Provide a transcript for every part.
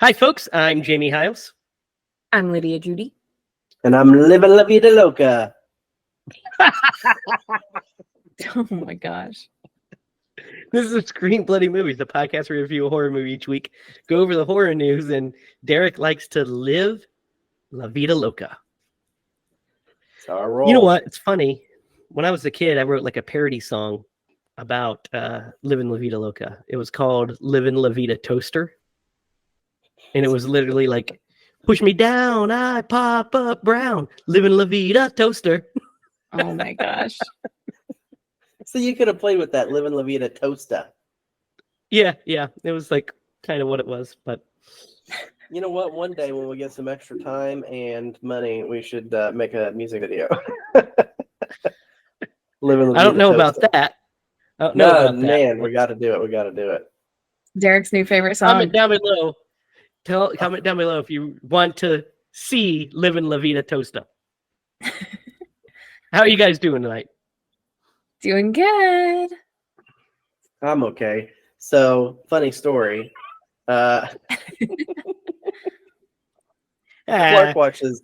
Hi, folks. I'm Jamie Hiles. I'm Lydia Judy. And I'm living La Vida Loca. Oh my gosh. This is Screen Bloody Movies, the podcast where we review a horror movie each week, go over the horror news, and Derek likes to live La Vida Loca. That's how I roll. You know what? It's funny. When I was a kid, I wrote like a parody song about living La Vida Loca. It was called Living La Vida Toaster. And it was literally like, push me down, I pop up brown, living La Vida Toaster. Oh my gosh. So you could have played with that living La Vida Toaster. Yeah. It was like kind of what it was, but you know what? One day when we get some extra time and money, we should make a music video. Living La I don't Vida know Toaster. about that. I don't know about man, that. we got to do it. We got to do it. Derek's new favorite song. Comment down below. Comment down below if you want to see Living La Vida Toaster. How are you guys doing tonight? Doing good. I'm okay. So, funny story. Clark watches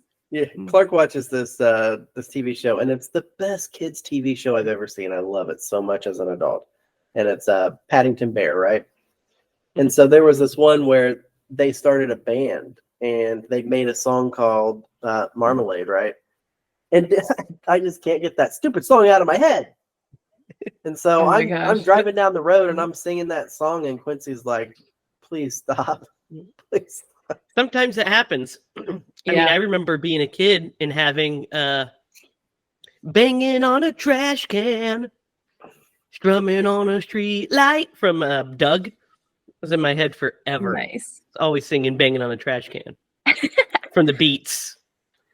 this TV show, and it's the best kids TV show I've ever seen. I love it so much as an adult. And it's Paddington Bear, right? And so there was this one where they started a band and they made a song called Marmalade, right? And I just can't get that stupid song out of my head. And so I'm driving down the road and I'm singing that song, and Quincy's like, please stop. Please stop. Sometimes it happens. I mean, I remember being a kid and having banging on a trash can, strumming on a street light from Doug. It was in my head forever. Nice. Always singing banging on a trash can from the Beats.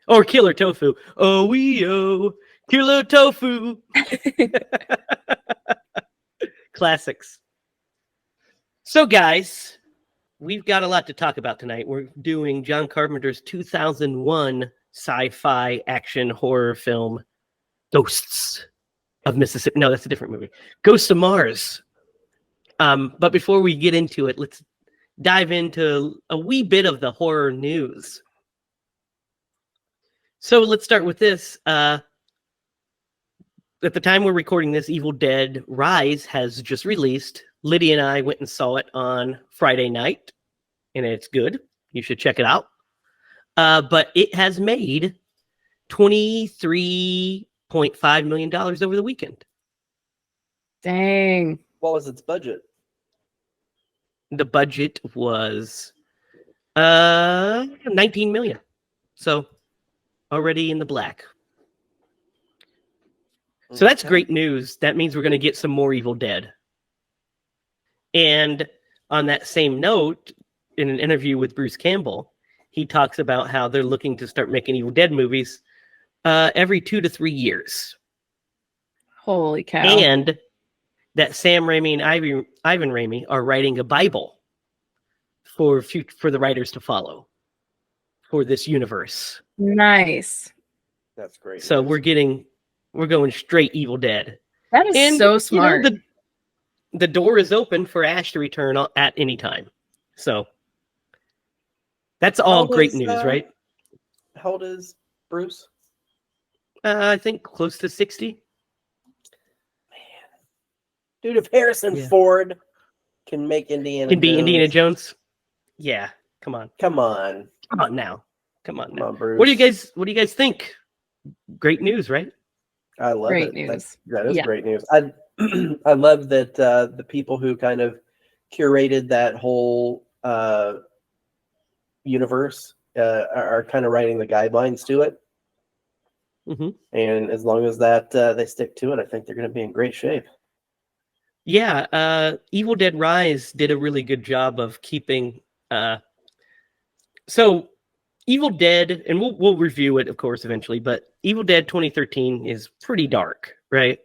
Or Killer Tofu. Oh, Killer Tofu. Classics. So, guys, we've got a lot to talk about tonight. We're doing John Carpenter's 2001 sci-fi action horror film, Ghosts of Mississippi. No, that's a different movie. Ghosts of Mars. But before we get into it, let's dive into a wee bit of the horror news. So let's start with this. At the time we're recording this, Evil Dead Rise has just released. Lydia and I went and saw it on Friday night, and it's good. You should check it out. But it has made $23.5 million over the weekend. Dang. What was its budget? The budget was $19 million. So already in the black. So that's great news. That means we're going to get some more Evil Dead. And on that same note, in an interview with Bruce Campbell, he talks about how they're looking to start making Evil Dead movies every 2 to 3 years. Holy cow. And that Sam Raimi and Ivan Raimi are writing a Bible for the writers to follow for this universe. Nice. That's great. So we're going straight Evil Dead. That is so smart. You know, the door is open for Ash to return at any time. So that's all great news, right? How old is Bruce? I think close to 60. Dude, if Harrison Ford can make Indiana Jones. Yeah, come on now. Bruce. What do you guys think? Great news, right? I love great it. News. That is great news. I love that the people who kind of curated that whole universe are kind of writing the guidelines to it. Mm-hmm. And as long as that they stick to it, I think they're going to be in great shape. Yeah, Evil Dead Rise did a really good job of keeping. So Evil Dead, and we'll review it, of course, eventually. But Evil Dead 2013 is pretty dark, right?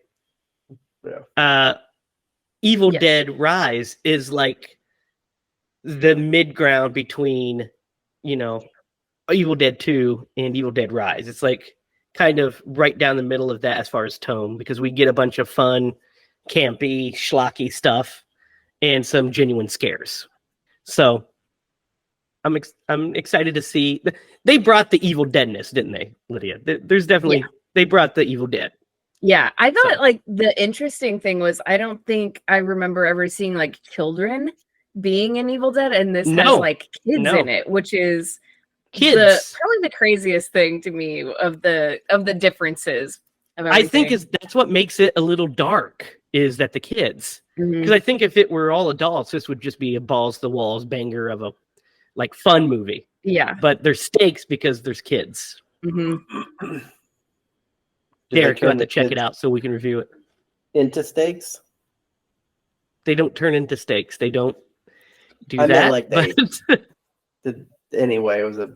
Yeah. Evil Dead Rise is like the mid ground between, Evil Dead 2 and Evil Dead Rise. It's like kind of right down the middle of that as far as tone, because we get a bunch of fun, campy, schlocky stuff and some genuine scares. So I'm excited to see. They brought the Evil Deadness, didn't they, Lydia? There's definitely they brought the Evil Dead. Yeah, I thought like the interesting thing was I don't think I remember ever seeing like children being in Evil Dead, and this has like kids in it, which is probably the craziest thing to me of the differences of everything. I think that's what makes it a little dark, is that the kids, because I think if it were all adults, this would just be a balls to the walls banger of a like fun movie. Yeah, but there's stakes because there's kids. Derek, you have to check it out so we can review it. Into stakes? They don't turn into stakes. They don't do I that. Meant like they anyway, it was I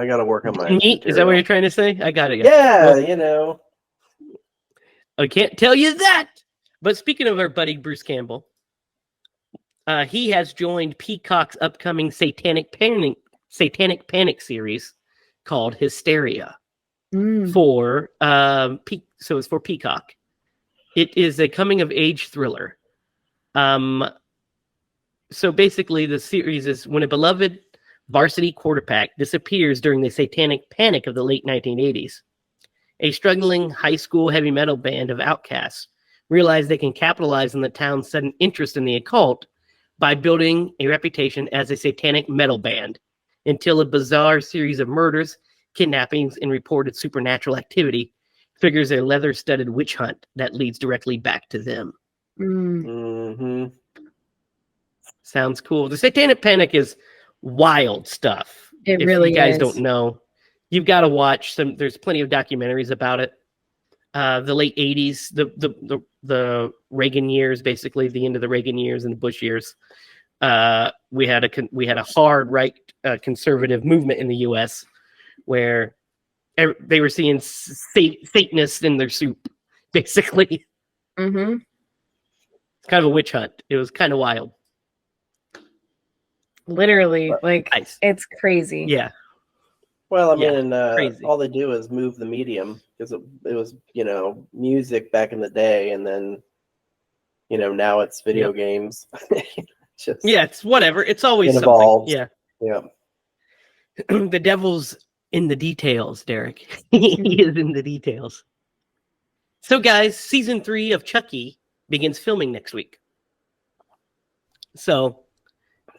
got to work on my. Neat. Is that what you're trying to say? I got it. Yeah, well, I can't tell you that. But speaking of our buddy Bruce Campbell, he has joined Peacock's upcoming Satanic Panic series called Hysteria. For so it's for Peacock. It is a coming of age thriller. So basically the series is when a beloved varsity quarterback disappears during the Satanic Panic of the late 1980s. A struggling high school heavy metal band of outcasts realize they can capitalize on the town's sudden interest in the occult by building a reputation as a satanic metal band until a bizarre series of murders, kidnappings, and reported supernatural activity figures a leather-studded witch hunt that leads directly back to them. Sounds cool. The Satanic Panic is wild stuff. If you guys don't know, you've got to watch some. There's plenty of documentaries about it. The late 80s, the Reagan years, basically the end of the Reagan years and the Bush years. We had a hard right conservative movement in the U.S. where they were seeing Satanists in their soup, basically. It's kind of a witch hunt. It was kind of wild. Literally, like it's crazy. Yeah. Well, I mean, all they do is move the medium because it was, music back in the day, and then, now it's video games. It's whatever. It's always something. Evolves. Yeah. Yeah. The devil's in the details, Derek. He is in the details. So, guys, season 3 of Chucky begins filming next week. So,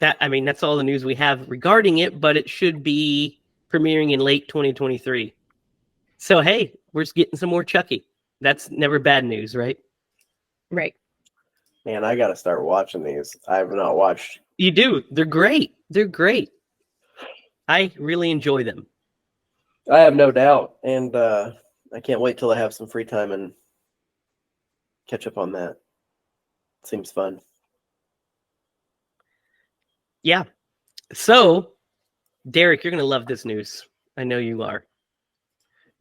that's all the news we have regarding it, but it should be premiering in late 2023. So, hey, we're just getting some more Chucky. That's never bad news, right? Right. Man, I got to start watching these. I have not watched. You do. They're great. They're great. I really enjoy them. I have no doubt. And I can't wait till I have some free time and catch up on that. Seems fun. Yeah. So, Derek, you're going to love this news. I know you are.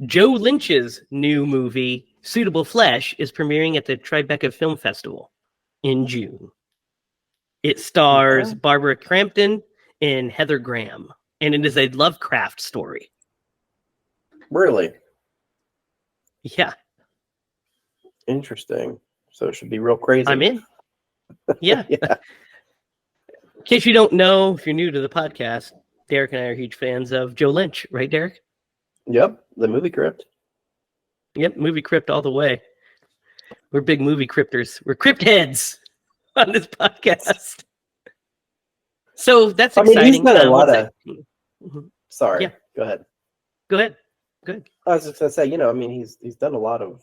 Joe Lynch's new movie, Suitable Flesh, is premiering at the Tribeca Film Festival in June. It stars Barbara Crampton and Heather Graham, and it is a Lovecraft story. Really? Yeah. Interesting. So it should be real crazy. I'm in. Yeah. In case you don't know, if you're new to the podcast, Derek and I are huge fans of Joe Lynch, right, Derek? Yep, the movie crypt. Yep, movie crypt all the way. We're big movie crypters. We're crypt heads on this podcast. So that's exciting. He's done a lot of. Sorry. Yeah. Go ahead. Go ahead. Good. I was just gonna say, he's done a lot of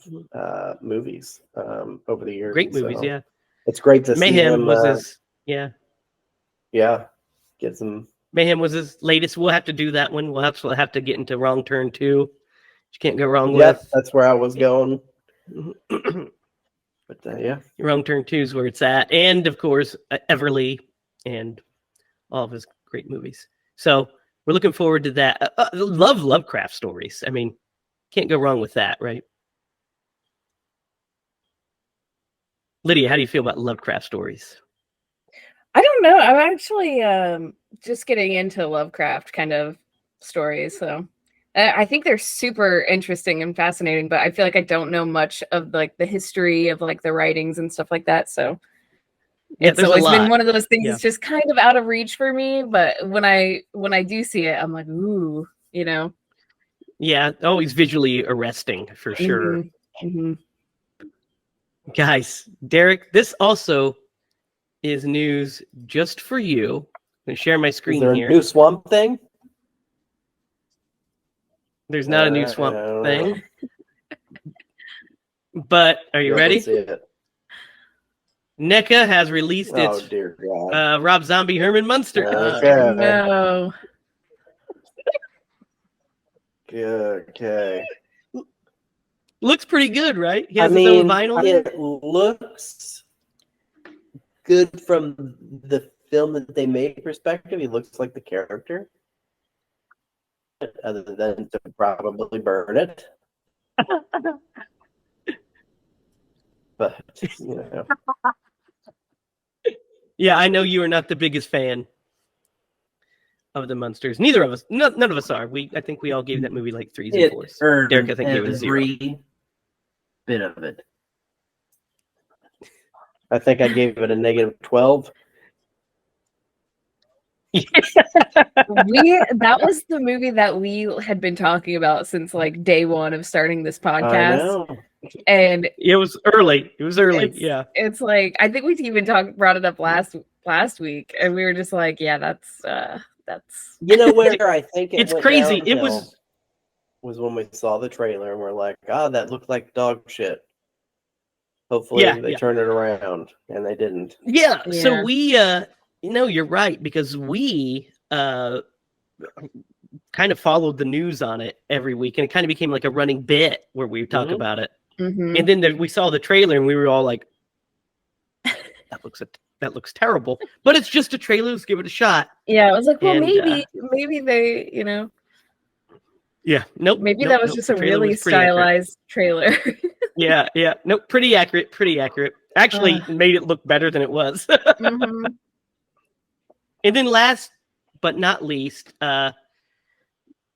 movies over the years. Great movies, yeah. It's great to see him. Mayhem was his, yeah. Yeah, get some. Mayhem was his latest. We'll have to do that one. We'll have to get into Wrong Turn 2. You can't go wrong with. Yep, that's where I was going. But yeah, Wrong Turn 2 is where it's at, and of course Everly and all of his great movies. So we're looking forward to that. Love Lovecraft stories. I mean, can't go wrong with that, right? Lydia, how do you feel about Lovecraft stories? I don't know. I'm actually just getting into Lovecraft kind of stories. So I think they're super interesting and fascinating, but I feel like I don't know much of like the history of like the writings and stuff like that. So It's always been one of those things just kind of out of reach for me. But when I do see it, I'm like, ooh, you know. Yeah, always visually arresting for sure. Mm-hmm. Guys, Derek, this also is news just for you. I'm going to share my screen here. Is there a new Swamp Thing? There's not a new Swamp Thing. But are you ready? See it. NECA has released its dear God. Rob Zombie Herman Munster. Okay. No. Okay. Looks pretty good, right? He has his own vinyl. It looks good from the film that they made perspective. He looks like the character. Other than to probably burn it. But, you know. Yeah, I know you are not the biggest fan of the Munsters. Neither of us. None of us are. I think we all gave that movie like 3s and 4s. Derek, I think, gave it a 0. Bit of it. I think I gave it a -12. That was the movie that we had been talking about since like day one of starting this podcast. I know. And it was early. Yeah. It's like I think we even brought it up last week, and we were just like, yeah, that's you know where I think it's crazy. It was when we saw the trailer and we're like, that looked like dog shit. Hopefully they turn it around, and they didn't. Yeah. So we you're right, because we kind of followed the news on it every week, and it kind of became like a running bit where we talk about it. Mm-hmm. And then we saw the trailer and we were all like, that looks terrible, but it's just a trailer. Let's give it a shot. Yeah. I was like, well, maybe they, you know. Yeah. Nope. Maybe that was just a really stylized trailer. Yeah. Nope. Pretty accurate. Actually made it look better than it was. Mm-hmm. And then last but not least,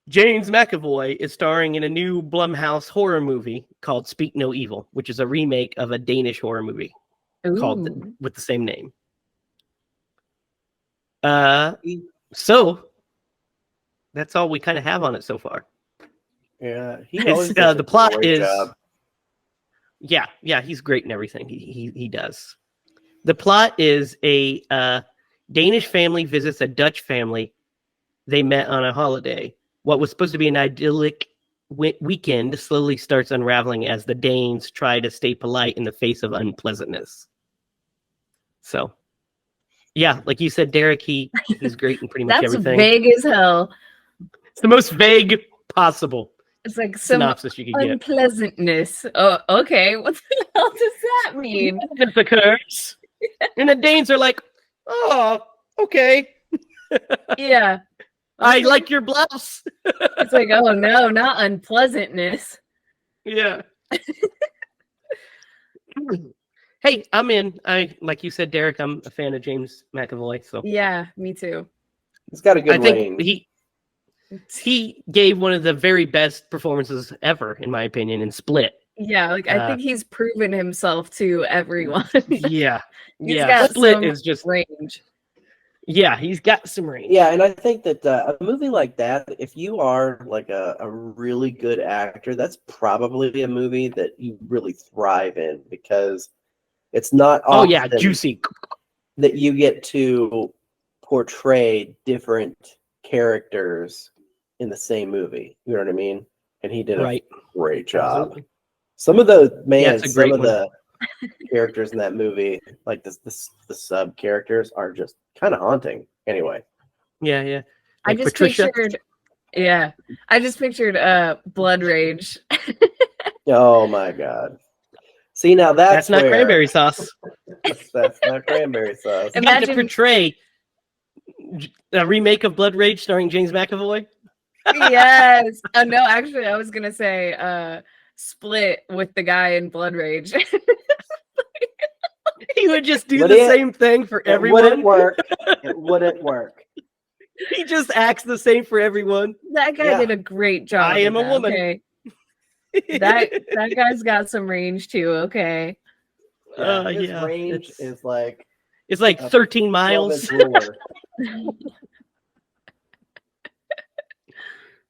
James McAvoy is starring in a new Blumhouse horror movie called Speak No Evil, which is a remake of a Danish horror movie called with the same name. So that's all we kind of have on it so far. Yeah, the plot is job. Yeah, he's great in everything he does. The plot is a Danish family visits a Dutch family they met on a holiday. What was supposed to be an idyllic weekend slowly starts unraveling as the Danes try to stay polite in the face of unpleasantness. So, yeah, like you said, Derek, he's great in pretty much everything. That's vague as hell. It's the most vague possible. It's like some synopsis you could get. Unpleasantness. Oh, okay. What the hell does that mean? It occurs. And the Danes are like, oh, okay. Yeah. I like your blouse. It's like, oh no, not unpleasantness. Yeah. Hey, I'm in. Like you said, Derek, I'm a fan of James McAvoy. So yeah, me too. He's got a good range. He gave one of the very best performances ever, in my opinion, in Split. Yeah, like I think he's proven himself to everyone. Yeah. Got Split is just range. Yeah, he's got some range. Yeah, and I think that a movie like that, if you are like a really good actor, that's probably a movie that you really thrive in, because it's not often juicy that you get to portray different characters in the same movie. You know what I mean? And he did a great job. Absolutely. Some of the the characters in that movie, like the sub characters, are just kind of haunting. Anyway. Yeah. Like I just pictured Blood Rage. Oh my God. See, now that's not cranberry sauce. That's not cranberry sauce. Imagine to portray a remake of Blood Rage starring James McAvoy. Yes. Oh no, actually I was gonna say Split with the guy in Blood Rage. He would just do the same thing for everyone. It wouldn't work. He just acts the same for everyone. That guy did a great job. I am a woman. Okay. that guy's got some range too. Okay. His range is like, It's like 13 miles.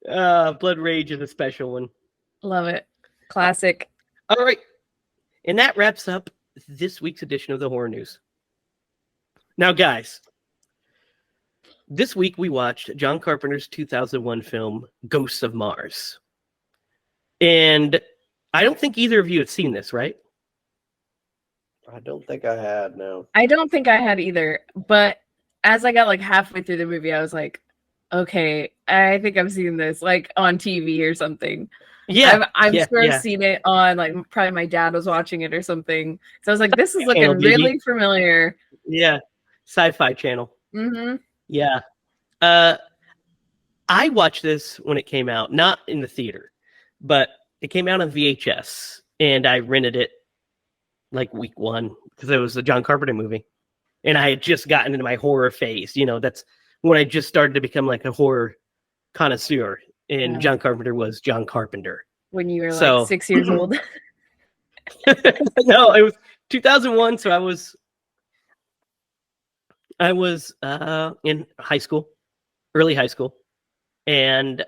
Blood Rage is a special one. Love it. Classic. All right. And that wraps up this week's edition of the Horror News. Now, guys, this week we watched John Carpenter's 2001 film, Ghosts of Mars. And I don't think either of you had seen this, right? I don't think I had, no. I don't think I had either. But as I got like halfway through the movie, I was like, okay, I think I've seen this like on TV or something. Yeah. I'm sure I've seen it on like probably my dad was watching it or something. So I was like, this is looking really familiar. Yeah. Sci-Fi Channel. Mm-hmm. Yeah. I watched this when it came out, not in the theater, but it came out on VHS, and I rented it like week one because it was a John Carpenter movie, and I had just gotten into my horror phase. You know, that's when I just started to become like a horror connoisseur, and John Carpenter was John Carpenter. When you were like 6 years old? No, it was 2001, so I was in high school, early high school, and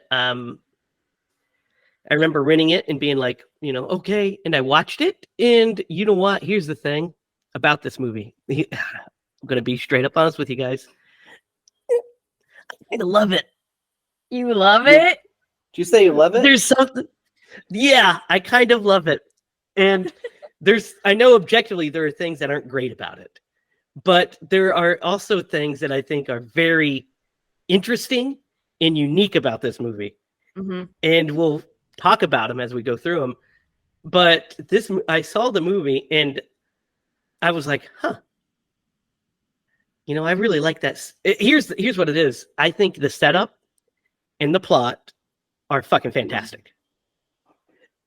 I remember renting it and being like, you know, okay. And I watched it. And you know what? Here's the thing about this movie. I'm going to be straight up honest with you guys. I love it. You love it? Did you say you love it? There's something. Yeah, I kind of love it. And I know objectively there are things that aren't great about it. But there are also things that I think are very interesting and unique about this movie. Mm-hmm. And we'll talk about them as we go through them. But I saw the movie and I was like, huh. You know, I really like that. Here's what it is. I think the setup and the plot are fucking fantastic.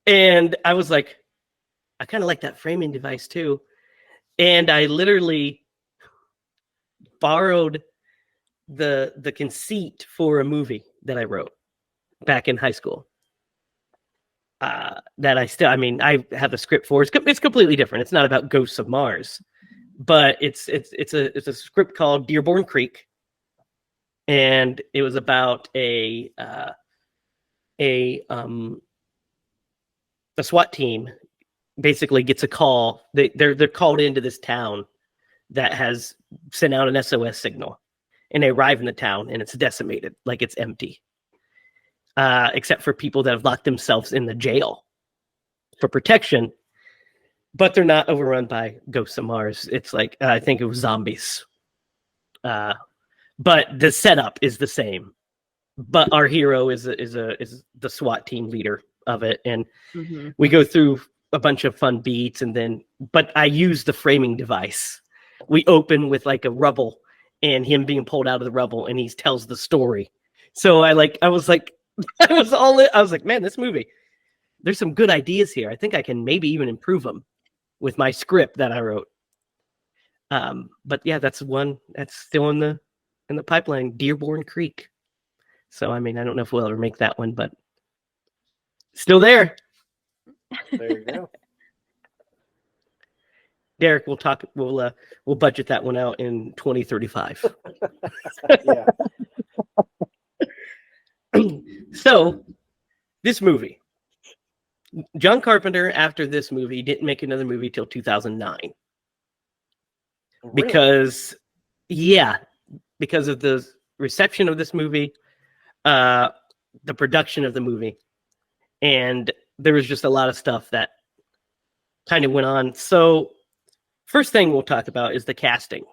And I was like, I kind of like that framing device too. And I literally borrowed the conceit for a movie that I wrote back in high school. That I have a script for. It's completely different. It's not about Ghosts of Mars, but it's a script called Dearborn Creek, and it was about a SWAT team basically gets a call. They're called into this town that has sent out an SOS signal, and they arrive in the town and it's decimated, like it's empty. Except for people that have locked themselves in the jail for protection, but they're not overrun by Ghosts of Mars. It's like, I think it was zombies. But the setup is the same. But our hero is the SWAT team leader of it. And we go through a bunch of fun beats but I use the framing device. We open with like a rubble and him being pulled out of the rubble and he tells the story. So I was like, I was like, man, this movie, there's some good ideas here. I think I can maybe even improve them with my script that I wrote. But yeah, that's still in the pipeline, Dearborn Creek. So, I mean, I don't know if we'll ever make that one, but still there. There you go. Derek, we'll budget that one out in 2035. Yeah. So, this movie, John Carpenter, after this movie, didn't make another movie till 2009. Really? Because of the reception of this movie, the production of the movie, and there was just a lot of stuff that kind of went on. So, first thing we'll talk about is the casting,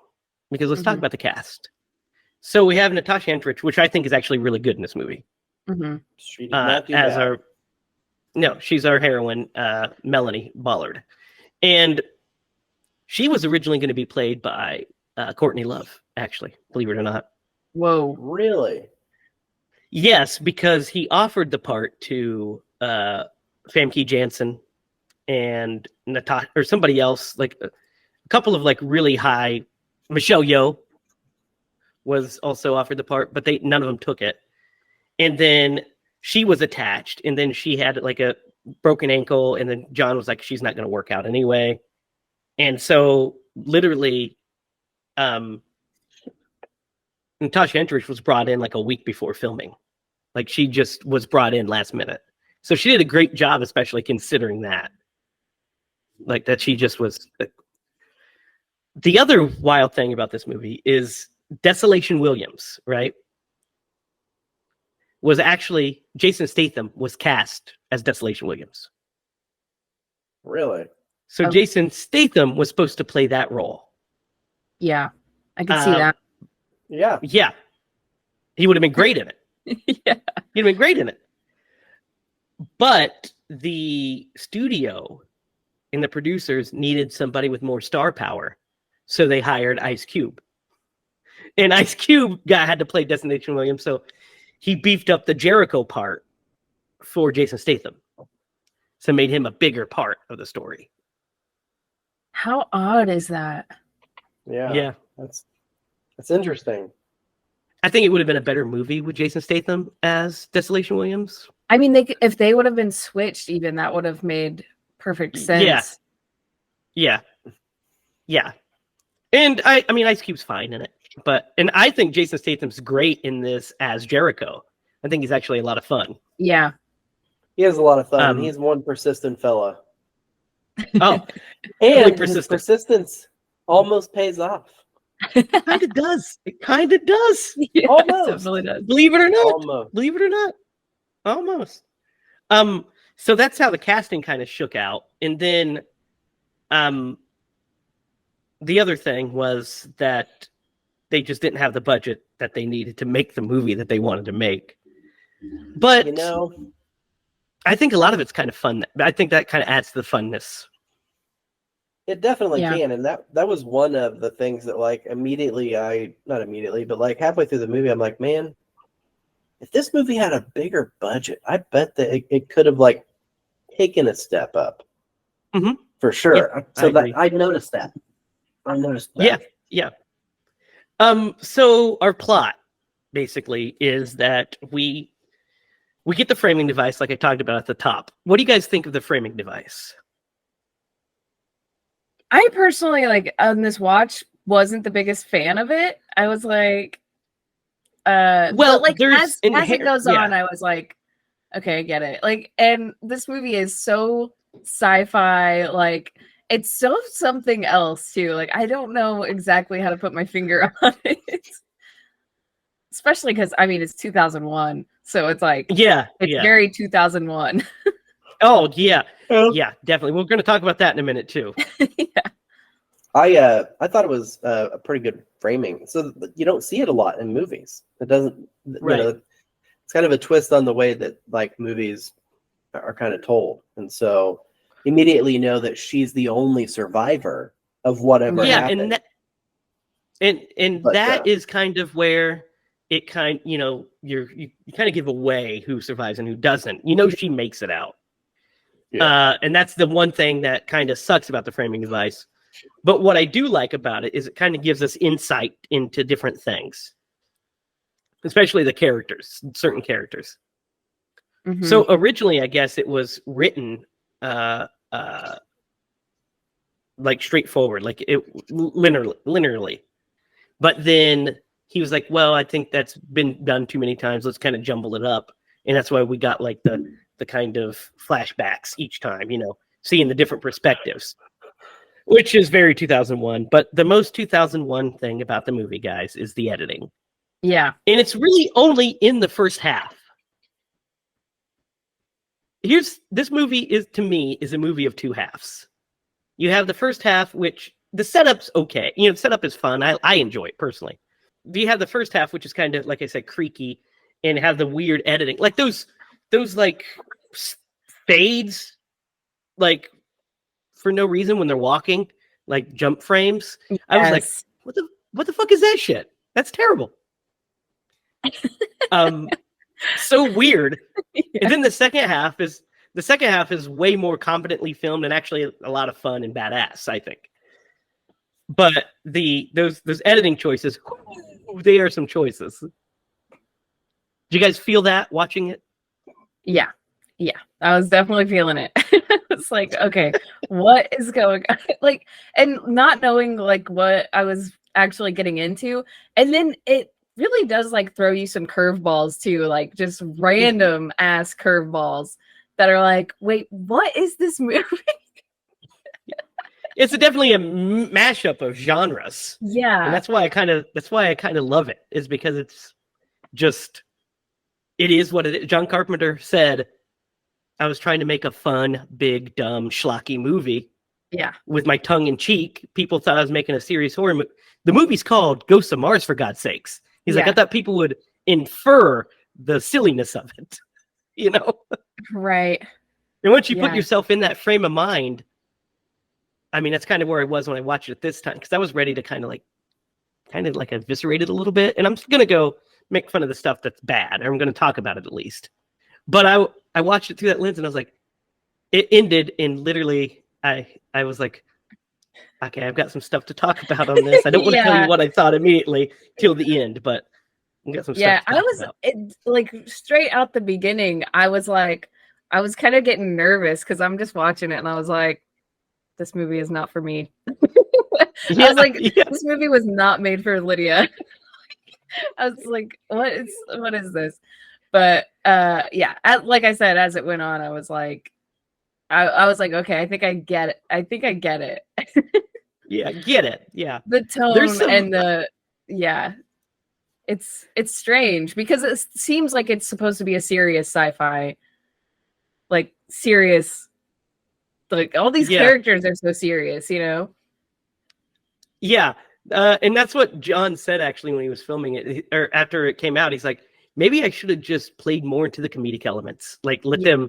because let's talk about the cast. So we have Natasha Henstridge, which I think is actually really good in this movie. She did not do that. She's our heroine, Melanie Ballard, and she was originally going to be played by Courtney Love. Actually, believe it or not. Whoa! Really? Yes, because he offered the part to Famke Janssen and Natasha or somebody else, like a couple of like really high. Michelle Yeoh was also offered the part, but none of them took it. And then she was attached, and then she had like a broken ankle, and then John was like, she's not going to work out anyway. And so literally Natasha Henstridge was brought in like a week before filming. Like she just was brought in last minute. So she did a great job, especially considering that. Like that she just was. The other wild thing about this movie is Desolation Williams, right? Was actually Jason Statham was cast as Desolation Williams. Really? So Jason Statham was supposed to play that role. Yeah, I could see that. Yeah. Yeah. He would have been great in it. Yeah. He'd have been great in it. But the studio and the producers needed somebody with more star power. So they hired Ice Cube. And Ice Cube had to play Destination Williams. So he beefed up the Jericho part for Jason Statham. So made him a bigger part of the story. How odd is that? Yeah. Yeah. That's interesting. I think it would have been a better movie with Jason Statham as Desolation Williams. I mean, if they would have been switched, even that would have made perfect sense. Yeah. And I mean, Ice Cube's fine in it, and I think Jason Statham's great in this as Jericho. I think he's actually a lot of fun. Yeah, he has a lot of fun. He's one persistent fella. Oh, and his persistence almost pays off. It kind of does. It kind of does. Yeah, almost. It definitely does. Believe it or not. Almost. Believe it or not. Almost. So that's how the casting kind of shook out. And then the other thing was that they just didn't have the budget that they needed to make the movie that they wanted to make. But I think a lot of it's kind of fun. I think that kind of adds to the funness. It definitely can. And that was one of the things that like not immediately, but like halfway through the movie, I'm like, man, if this movie had a bigger budget, I bet that it could have like taken a step up. Mm-hmm. For sure. Yeah, so I noticed that. Yeah. So our plot basically is that we get the framing device like I talked about at the top. What do you guys think of the framing device? I personally, like, on this watch, wasn't the biggest fan of it. I was like, well, like as it goes on, I was like, okay, I get it. Like, and this movie is so sci-fi, like it's so something else too. Like, I don't know exactly how to put my finger on it. Especially because I mean it's 2001, so it's like it's very 2001. Oh yeah, yeah, definitely. We're going to talk about that in a minute too. Yeah, I thought it was a pretty good framing. So you don't see it a lot in movies. It doesn't. Right. You know, it's kind of a twist on the way that like movies are kind of told, and so immediately you know that she's the only survivor of whatever happened. And that is kind of where it kind, you kind of give away who survives and who doesn't. You know, she makes it out. Yeah. And that's the one thing that kind of sucks about the framing device. But what I do like about it is it kind of gives us insight into different things, especially the characters, certain characters. Mm-hmm. So originally, I guess it was written like straightforward, like it linearly. But then he was like, well, I think that's been done too many times. Let's kind of jumble it up. And that's why we got like the kind of flashbacks each time, seeing the different perspectives, which is very 2001. But the most 2001 thing about the movie, guys, is the editing. Yeah. And it's really only in the first half. This movie is a movie of two halves. You have the first half, which the setup's okay. The setup is fun. I enjoy it personally. You have the first half, which is kind of, like I said, creaky, and have the weird editing. Like those like fades, like for no reason when they're walking, like jump frames. Yes. I was like, what the fuck is that shit? That's terrible. So weird. Yeah. And then the second half is way more competently filmed and actually a lot of fun and badass, I think. But those editing choices, they are some choices. Did you guys feel that watching it? Yeah. I was definitely feeling it. It's like, okay, what is going on? Like, and not knowing like what I was actually getting into. And then it really does like throw you some curveballs too, like just random ass curveballs that are like, wait, what is this movie? It's definitely a mashup of genres. Yeah. And that's why I kind of love it, is because it's just, it is what it is. John Carpenter said, I was trying to make a fun, big, dumb, schlocky movie. Yeah. With my tongue in cheek. People thought I was making a serious horror movie. The movie's called Ghosts of Mars, for God's sakes. He's like, I thought people would infer the silliness of it, you know? Right. And once you put yourself in that frame of mind, I mean, that's kind of where I was when I watched it this time, because I was ready to kind of like eviscerate it a little bit. And I'm just going to go make fun of the stuff that's bad, or I'm going to talk about it at least. But I watched it through that lens, and I was like, it ended in literally, I was like, okay, I've got some stuff to talk about on this. I don't want to tell you what I thought immediately till the end, but I've got some stuff to talk about. Like straight out the beginning, I was kind of getting nervous because I'm just watching it, and I was like, this movie is not for me. I was like, this movie was not made for Lydia. I was like, what is this? But like I said, as it went on, I was like, okay, I think I get it. Yeah, get it. Yeah. The tone and it's strange because it seems like it's supposed to be a serious sci-fi, like serious, like all these characters are so serious, you know? Yeah. And that's what John said actually when he was filming it, or after it came out. He's like, maybe I should have just played more into the comedic elements, like let them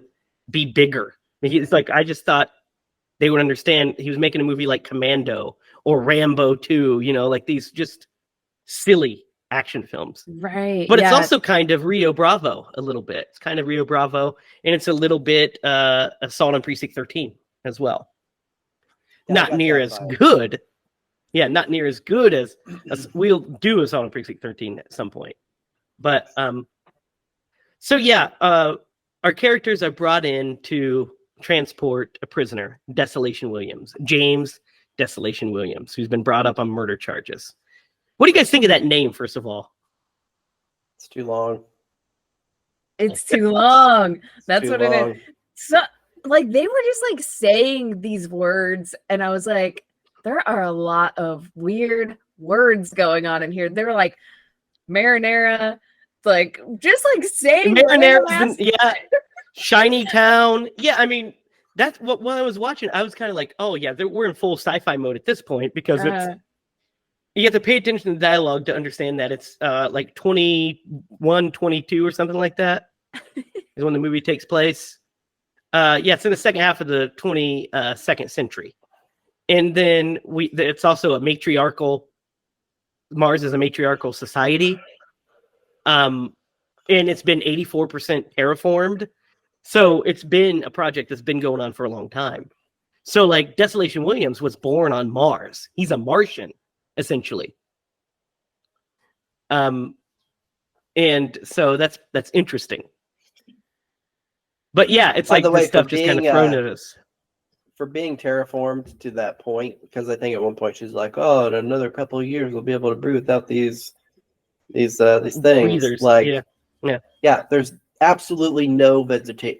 be bigger. He's like, I just thought they would understand. He was making a movie like Commando or Rambo 2, you know, like these just silly action films. Right. But it's also kind of Rio Bravo a little bit. It's kind of Rio Bravo, and it's a little bit Assault on Precinct 13 as well. Not near as good. Yeah, not near as good as we'll do Assault on Precinct 13 at some point. But our characters are brought in to transport a prisoner, Desolation Williams, James Desolation Williams, who's been brought up on murder charges. What do you guys think of that name, first of all? It's too long. It's too long. That's what it is. So, like, they were just like saying these words, and I was like, there are a lot of weird words going on in here. They were like marinara, like just like saying marinara, Shiny Town. Yeah, I mean, that's what when I was watching, I was kind of like, oh yeah, we're in full sci-fi mode at this point, because it's you have to pay attention to the dialogue to understand that it's like 21, 22 or something like that is when the movie takes place. It's in the second half of the 22nd century. And then it's also a matriarchal, Mars is a matriarchal society. And it's been 84% terraformed. So it's been a project that's been going on for a long time. So like Desolation Williams was born on Mars. He's a Martian, essentially. And so that's interesting. But yeah, it's like the stuff just kind of thrown at us. For being terraformed to that point, because I think at one point she's like, "Oh, in another couple of years we'll be able to breathe without these things." Breathers. Like, yeah. There's absolutely no vegetation.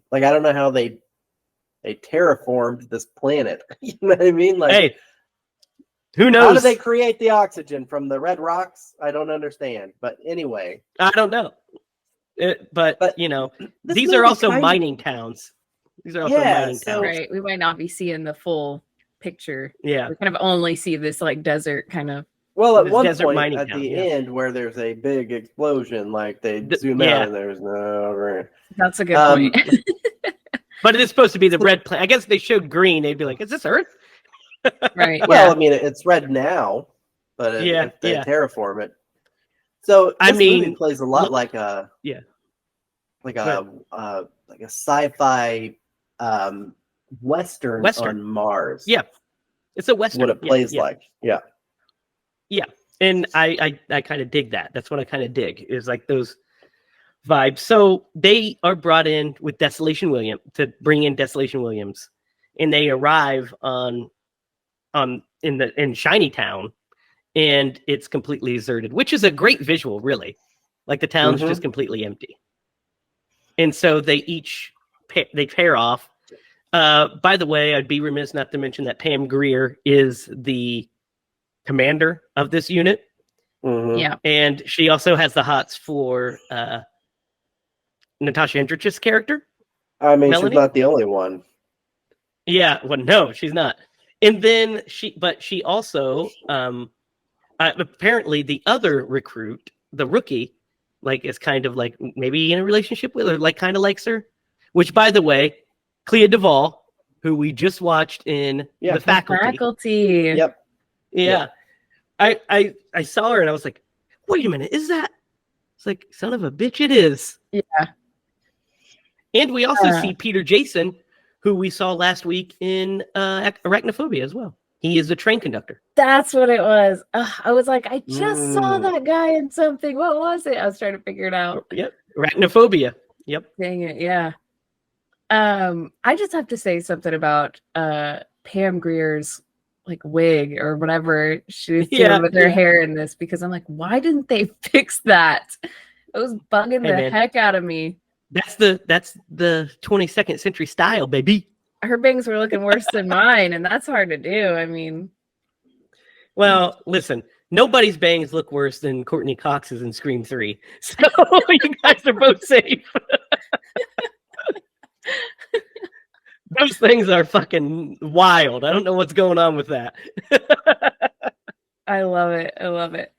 Like, I don't know how they terraformed this planet. You know what I mean? Like, hey, who knows? How do they create the oxygen from the red rocks? I don't understand. But anyway, I don't know. But you know, these are also mining towns. These are also mining towns. Right. We might not be seeing the full picture. Yeah. We kind of only see this like desert kind of. Well, at one point at the end where there's a big explosion, like they zoom out and there's no. That's a good point. But it is supposed to be the red planet. I guess if they showed green, they'd be like, "Is this Earth?" Right. Well, I mean, it's red now, but if they terraform it. So this movie plays a lot like a sci-fi Western on Mars. Yeah, it's a Western. What it plays like. Yeah. Yeah, and I kind of dig that. That's what I kind of dig, is like those vibes. So they are brought in with Desolation Williams to bring in Desolation Williams, and they arrive on in Shiny Town, and it's completely deserted, which is a great visual, really. Like the town's just completely empty. And so they pair off. By the way, I'd be remiss not to mention that Pam Grier is the commander of this unit. Yeah. And she also has the hots for Natasha Hendrich's character. I mean, Melanie? she's not the only one. Yeah, well, no, she's not. And then she also apparently the other recruit, the rookie, like is kind of like maybe in a relationship with her, like kind of likes her. Which, by the way, Clea Duvall, who we just watched in The Faculty. Yep. Yeah. I saw her and I was like, wait a minute, is that? It's like, son of a bitch, it is. Yeah. And we also see Peter Jason, who we saw last week in Arachnophobia as well. He is the train conductor. That's what it was. I was like, I just saw that guy in something. What was it? I was trying to figure it out. Yep. Arachnophobia. Yep. Dang it. Yeah. I just have to say something about Pam Grier's like wig or whatever she's doing with her hair in this, because I'm like, why didn't they fix that? It was bugging the heck out of me. That's the 22nd century style, baby. Her bangs were looking worse than mine, and that's hard to do. I mean, well, listen, nobody's bangs look worse than Courtney Cox's in Scream 3. So you guys are both safe. Those things are fucking wild. I don't know what's going on with that. I love it. I love it.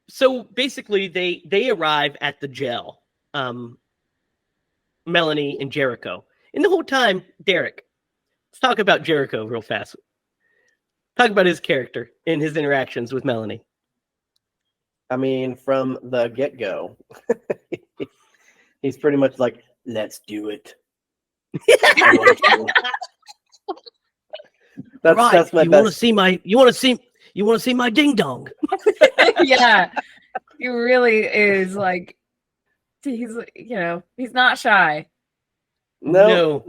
So basically they arrive at the jail. Melanie and Jericho. And the whole time, Derek, let's talk about Jericho real fast. Talk about his character and his interactions with Melanie. I mean, from the get-go, he's pretty much like, let's do it. That's my you best. You want to see my ding dong. Yeah. He really is like, he's not shy. No.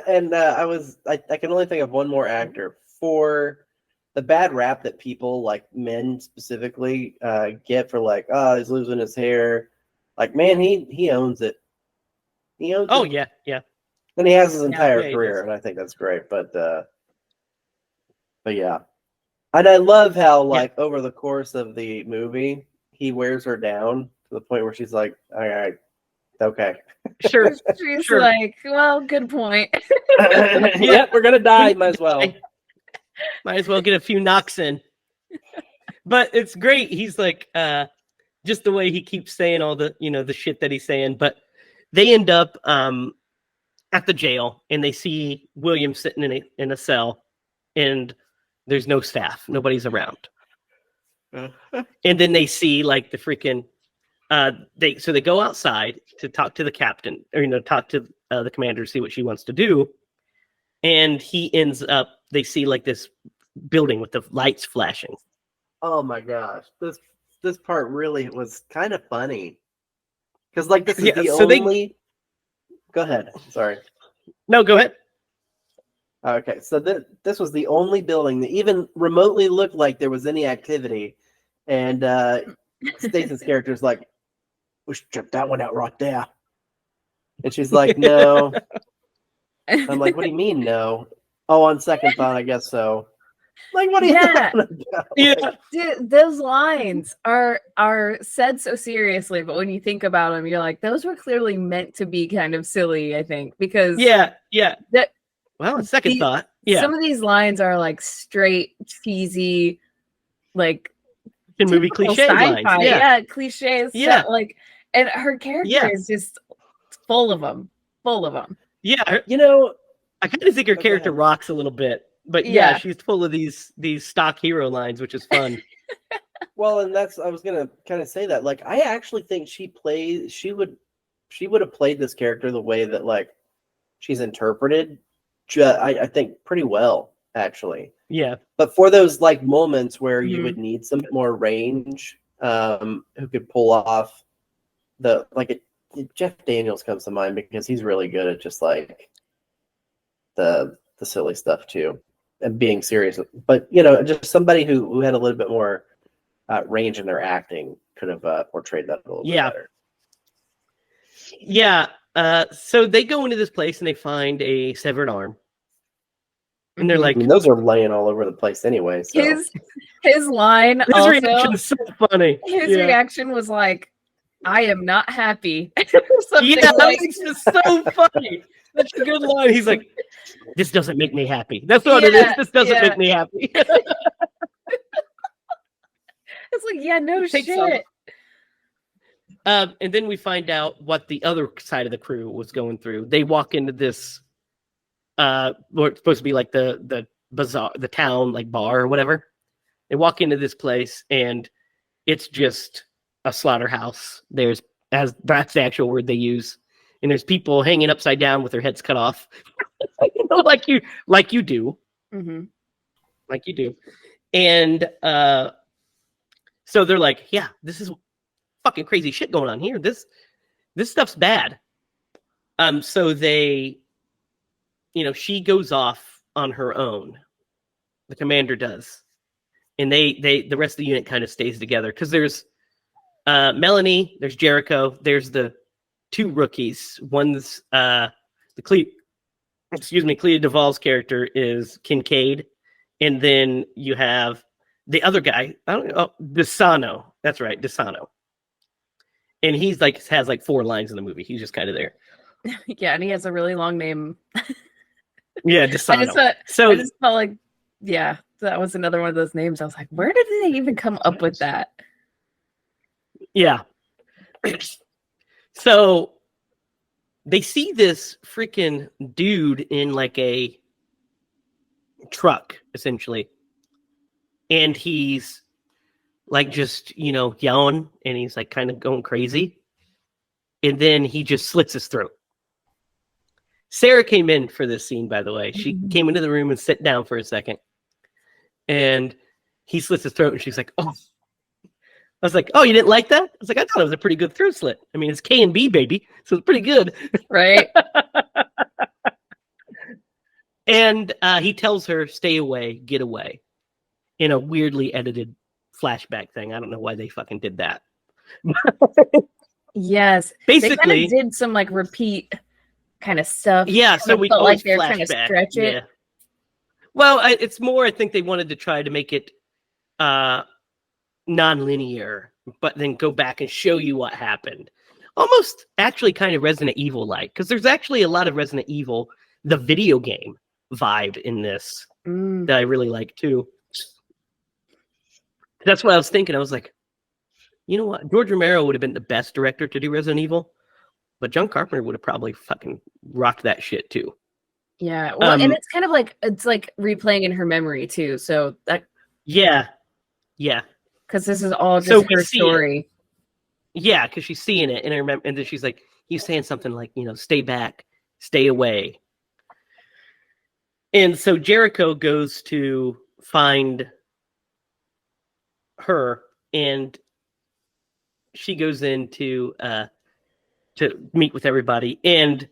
And I can only think of one more actor for the bad rap that people, like men specifically, get for like, he's losing his hair. Like, man, he owns it. He owns it. Yeah. And he has his entire career, and I think that's great. But yeah. And I love how, like, over the course of the movie, he wears her down to the point where she's like, all right, okay. Sure. She's like, well, good point. Yeah, we're going to die. Might as well. Might as well get a few knocks in. But it's great. He's like, just the way he keeps saying all the, the shit that he's saying. But they end up at the jail, and they see William sitting in a cell, and there's no staff. Nobody's around. And then they see like the freaking they go outside to talk to the captain, or talk to the commander, see what she wants to do. And he ends up, they see like this building with the lights flashing. Oh my gosh, this part really was kind of funny, because like this is the only. Go ahead. Sorry. No, go ahead. Okay, so this was the only building that even remotely looked like there was any activity, and Stacey's character's like, "We should check that one out right there," and she's like, "No." I'm like, "What do you mean, no?" Oh, on second thought, I guess so. Like, what are you talking about? Yeah, dude, those lines are said so seriously, but when you think about them, you're like, those were clearly meant to be kind of silly. I think because well, on second thought, some of these lines are like straight cheesy, like movie cliche lines. Yeah, cliches. Yeah, like, and her character is just full of them. Yeah, I kind of think her character rocks a little bit. But yeah, she's full of these stock hero lines, which is fun. Well, and I was gonna kind of say that. Like, I actually think she would have played this character the way that like she's interpreted. I think pretty well, actually. Yeah. But for those like moments where you would need some more range, who could pull off Jeff Daniels comes to mind, because he's really good at just like the the silly stuff too, and being serious. But just somebody who had a little bit more range in their acting could have portrayed that a little bit better. Yeah. So they go into this place and they find a severed arm. And they're like, I mean, those are laying all over the place anyway. So. His line, his reaction is so funny. His reaction was like, "I am not happy." It's just so funny. That's a good line. He's like, "This doesn't make me happy." That's what it is. This doesn't make me happy. It's like, yeah, no shit. And then we find out what the other side of the crew was going through. They walk into this, it's supposed to be like the bazaar, the town like bar or whatever. They walk into this place and it's just a slaughterhouse. That's the actual word they use. And there's people hanging upside down with their heads cut off, like you do, like you do. And so they're like, yeah, this is fucking crazy shit going on here. This stuff's bad. So they, she goes off on her own. The commander does. And the rest of the unit kind of stays together because there's Melanie, there's Jericho, there's the two rookies. One's Clea Duvall's character is Kincaid, and then you have the other guy, Desano. That's right, Desano. And he's has 4 lines in the movie. He's just kind of there. Yeah, and he has a really long name. Yeah, Desano. I just felt like, yeah, that was another one of those names. I was like, where did they even come up with that? Yeah. So they see this freaking dude in a truck, essentially. And he's just, yelling, and he's kind of going crazy. And then he just slits his throat. Sarah came in for this scene, by the way. She came into the room and sat down for a second. And he slits his throat, and she's like, oh. I was like, oh, you didn't like that? I was like, I thought it was a pretty good throat slit. I mean, it's K&B, baby, so it's pretty good. Right. And he tells her, stay away, get away, in a weirdly edited flashback thing. I don't know why they fucking did that. Yes. Basically, they did some repeat kind of stuff. Yeah, so we felt always like they're trying to stretch it. Yeah. Well, it's more, I think they wanted to try to make it non-linear, but then go back and show you what happened. Almost actually kind of Resident Evil like, because there's actually a lot of Resident Evil, the video game vibe in this that I really like too. That's what I was thinking. I was like, you know what? George Romero would have been the best director to do Resident Evil, but John Carpenter would have probably fucking rocked that shit too. Yeah. Well, and it's kind of it's replaying in her memory too. So that. Yeah. Because this is all just her story. Yeah, because she's seeing it, and I remember, and then she's like, he's saying something like, stay back, stay away. And so Jericho goes to find her, and she goes in to meet with everybody. And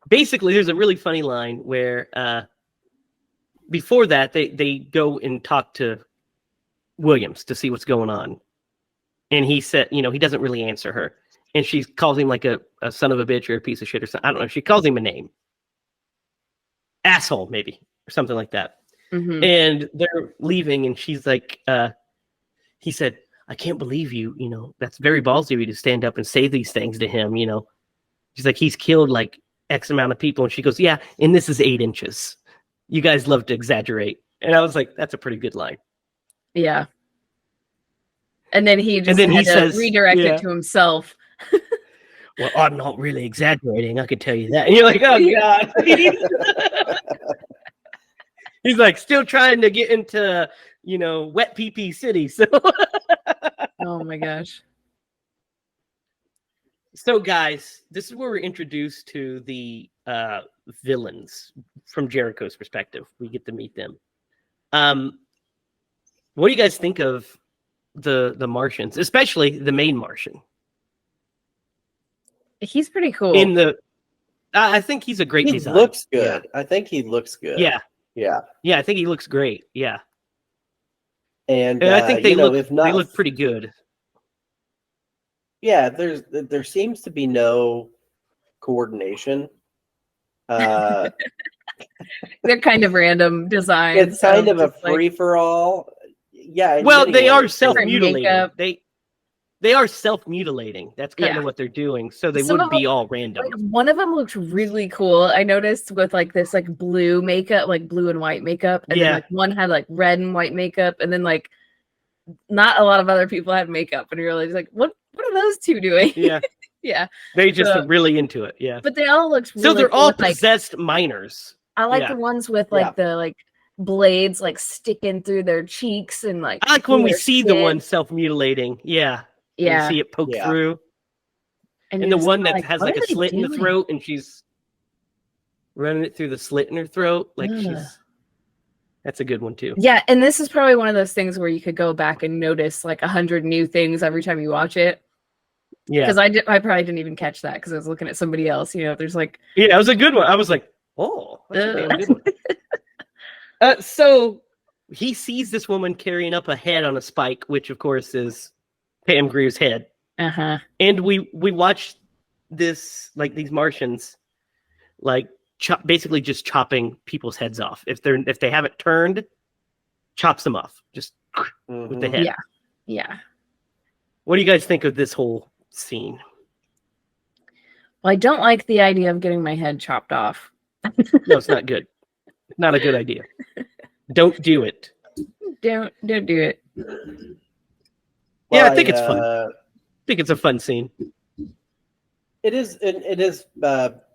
basically, there's a really funny line where before that, they go and talk to Williams to see what's going on. And he said, he doesn't really answer her. And she calls him like a son of a bitch or a piece of shit or something. I don't know. She calls him a name. Asshole, maybe, or something like that. Mm-hmm. And they're leaving, and she's like, he said, I can't believe you, that's very ballsy of you to stand up and say these things to him, She's like, he's killed X amount of people. And she goes, yeah, and this is 8 inches. You guys love to exaggerate. And I was like, that's a pretty good line. Yeah. And then he just had to redirect it to himself. Well, I'm not really exaggerating. I can tell you that. And you're like, oh, God. He's like still trying to get into, wet PP city. So, oh my gosh. So, guys, this is where we're introduced to the villains from Jericho's perspective. We get to meet them. What do you guys think of the Martians, especially the main Martian? He's pretty cool. I think he's a great He design. looks good. I think he looks good. Yeah. Yeah. Yeah, I think he looks great. Yeah. And I think they look if not, they look pretty good. Yeah, there seems to be no coordination. They're kind of random designs. It's kind of a free for all. Yeah. Well, they are Different self-mutilating. makeup. They are self-mutilating. That's kind of what they're doing. So they wouldn't be all random. Like, one of them looks really cool. I noticed with like this like blue makeup, like blue and white makeup, and then like one had like red and white makeup, and then like not a lot of other people had makeup, and you're like, what are those two doing? Yeah. Yeah. They just are really into it. Yeah. But they all look really so they're cool all with, possessed minors. I like the ones with like the like blades like sticking through their cheeks and like I like when we see the one self-mutilating. Yeah. Yeah. You see it poke through. And the one that has like a slit in the throat and she's running it through the slit in her throat. Like that's a good one too. Yeah, and this is probably one of those things where you could go back and notice like 100 new things every time you watch it. Yeah. Because I probably didn't even catch that because I was looking at somebody else. You know, there's like it was a good one. I was like, oh, that's a damn good one. So he sees this woman carrying up a head on a spike, which of course is Pam Grier's head. Uh-huh. And we watch this, like these Martians, like basically just chopping people's heads off. If they haven't turned, chops them off just with the head. Yeah. Yeah. What do you guys think of this whole scene? Well, I don't like the idea of getting my head chopped off. No, it's not good. Not a good idea. Don't do it. Don't do it. Yeah, I think it's fun. I think it's a fun scene. It is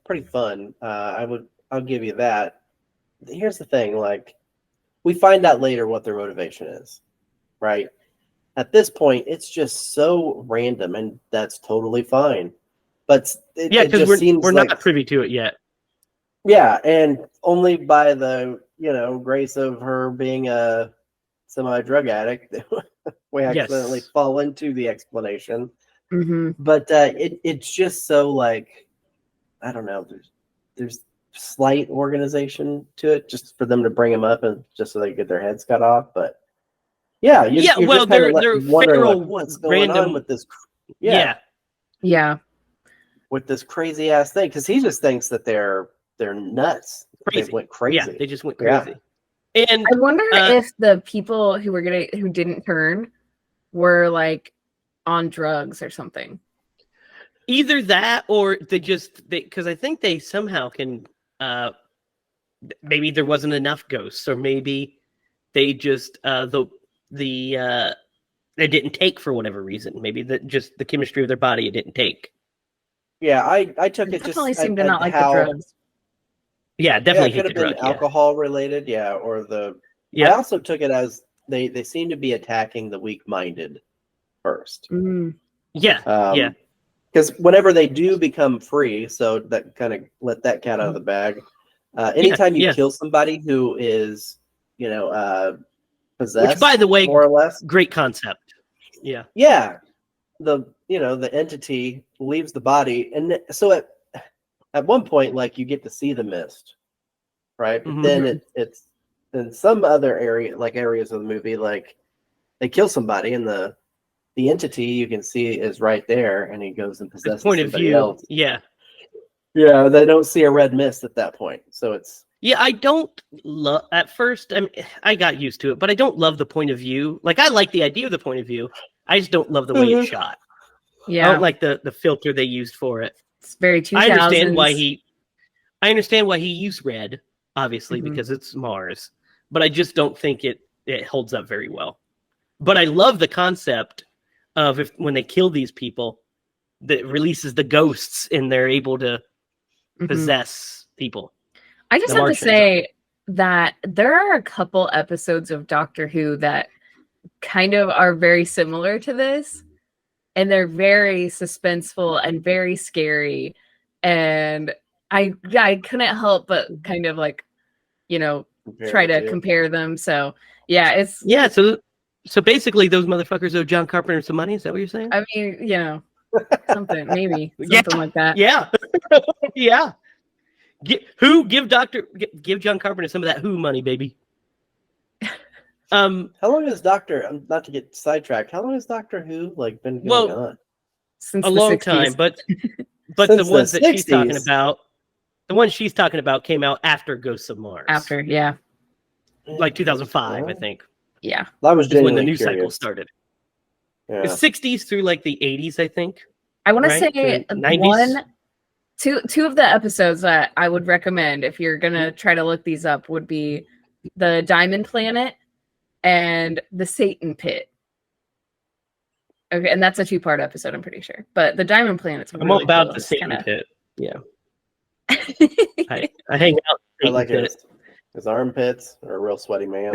pretty fun. I'll give you that. Here's the thing, like we find out later what their motivation is, right? At this point, it's just so random, and that's totally fine. But because we're not privy to it yet. Yeah, and only by the grace of her being a semi-drug addict, we accidentally fall into the explanation. Mm-hmm. But it's just so like I don't know. There's slight organization to it, just for them to bring them up and just so they get their heads cut off. But you're they're wondering feral, like, what's going on with this. Yeah. With this crazy ass thing, because he just thinks that they're nuts. Crazy. They went crazy. Yeah, they just went crazy. Yeah. And I wonder if the people who didn't turn were like on drugs or something. Either that, or because I think they somehow can. Maybe there wasn't enough ghosts, or maybe they just they didn't take for whatever reason. Maybe just the chemistry of their body it didn't take. Yeah, I took it definitely just seemed to not like the drugs. Yeah, definitely could have been alcohol related. Yeah, or the. Yeah. I also took it as they seem to be attacking the weak-minded first. Mm. Yeah. Because whenever they do become free, so that kind of let that cat out of the bag. Anytime you kill somebody who is, possessed, which, by the way, more or less, great concept. Yeah. Yeah. The entity leaves the body, and so at one point, like you get to see the mist, right? But then it's in some other areas of the movie, like they kill somebody, and the entity you can see is right there, and he goes and possesses somebody else. Yeah. Yeah, they don't see a red mist at that point, so it's. Yeah, I don't love at first. I mean, I got used to it, but I don't love the point of view. Like, I like the idea of the point of view. I just don't love the way it's shot. Yeah, I don't like the filter they used for it. It's very 2000s. I understand why he used red, obviously, because it's Mars. But I just don't think it holds up very well. But I love the concept of when they kill these people, that releases the ghosts and they're able to possess people. I just have to say that there are a couple episodes of Doctor Who that kind of are very similar to this, and they're very suspenseful and very scary. And I couldn't help but kind of like, try to compare them. So So basically, those motherfuckers owe John Carpenter some money. Is that what you're saying? I mean, something like that. Yeah. Yeah. Give John Carpenter some of that Who money, baby. How long has not to get sidetracked, how long has Doctor Who been going on? Since a the long 60s. time, but Since the ones the that she's 60s. talking about, the ones she's talking about came out after Ghosts of Mars. After, yeah. Like 2005, I think. Yeah. I was is when the genuinely news cycle curious. started. Yeah. The 60s through like the 80s, I think. I want to Right? say To 90s? two of the episodes that I would recommend if you're gonna try to look these up would be the Diamond Planet and the Satan Pit. Okay, and that's a 2-part episode, I'm pretty sure. But the Diamond Planet's I'm really all about cool. the It's Satan kinda... Pit. Yeah. I hang out I in the like Satan Pit. his armpits are a real sweaty man.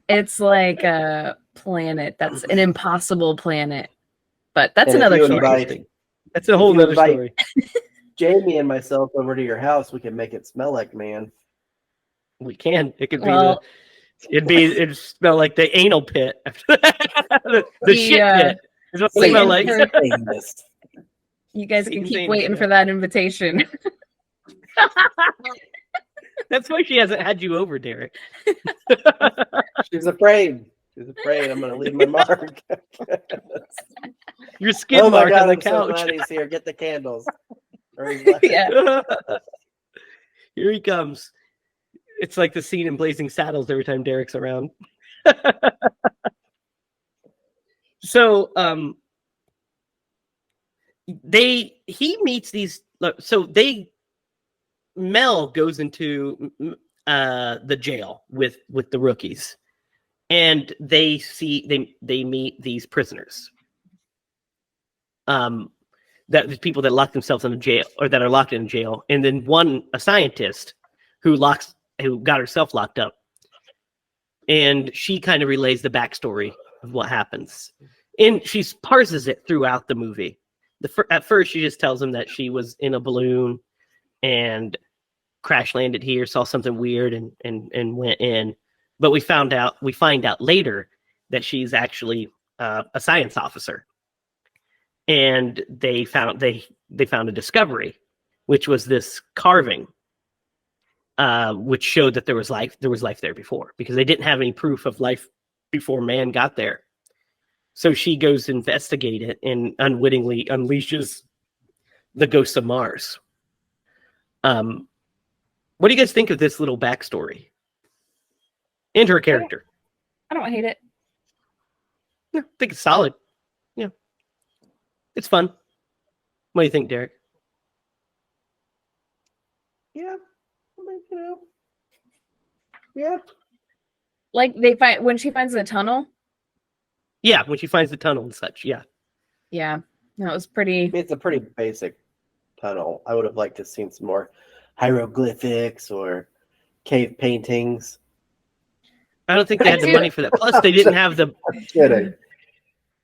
It's like a planet that's an impossible planet. But that's And if another you story. invite- That's a whole you other invite- story. Jamie and myself over to your house, we can make it smell like man. We can. It could be Well, it'd smell like the anal pit. the shit pit. Is what it wait smell like. for- you guys can Satan's keep anus, waiting yeah. for that invitation. That's why she hasn't had you over, Derek. She's afraid. She's afraid I'm going to leave my mark. Your skin Oh my mark God, on the I'm so couch. glad he's here. Get the candles. Or he's left. Yeah. Here he comes. It's like the scene in Blazing Saddles every time Derek's around. So, he meets these. So Mel goes into the jail with the rookies, and they meet these prisoners. That the people that lock themselves in a jail or that are locked in jail, and then a scientist who got herself locked up, and she kind of relays the backstory of what happens, and she parses it throughout the movie. At first, she just tells him that she was in a balloon and crash landed here, saw something weird, and went in. But we find out later that she's actually a science officer. And they found a discovery, which was this carving, which showed that there was life there before, because they didn't have any proof of life before man got there. So she goes to investigate it and unwittingly unleashes the ghosts of Mars. What do you guys think of this little backstory and her character? I don't hate it. I think it's solid. Yeah. It's fun. What do you think, Derek? Yeah. Yeah. Like when she finds the tunnel. Yeah, when she finds the tunnel and such. Yeah. Yeah. No, it was pretty. It's a pretty basic tunnel. I would have liked to have seen some more hieroglyphics or cave paintings. I don't think they had the money for that. Plus, they didn't have the. I'm kidding.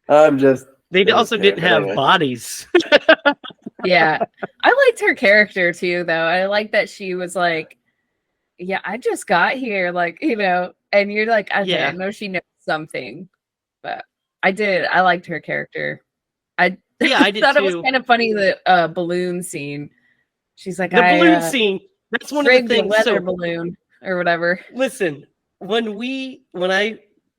I'm just. They also didn't have bodies. Yeah. I liked her character too, though. I like that she was like, yeah, I just got here, like, and you're like, okay, Yeah. I know she knows something, but I liked her character. I did thought it was too. kind of funny, the balloon scene. She's like, The balloon scene. That's one of the things. Weather balloon or whatever. Listen, when I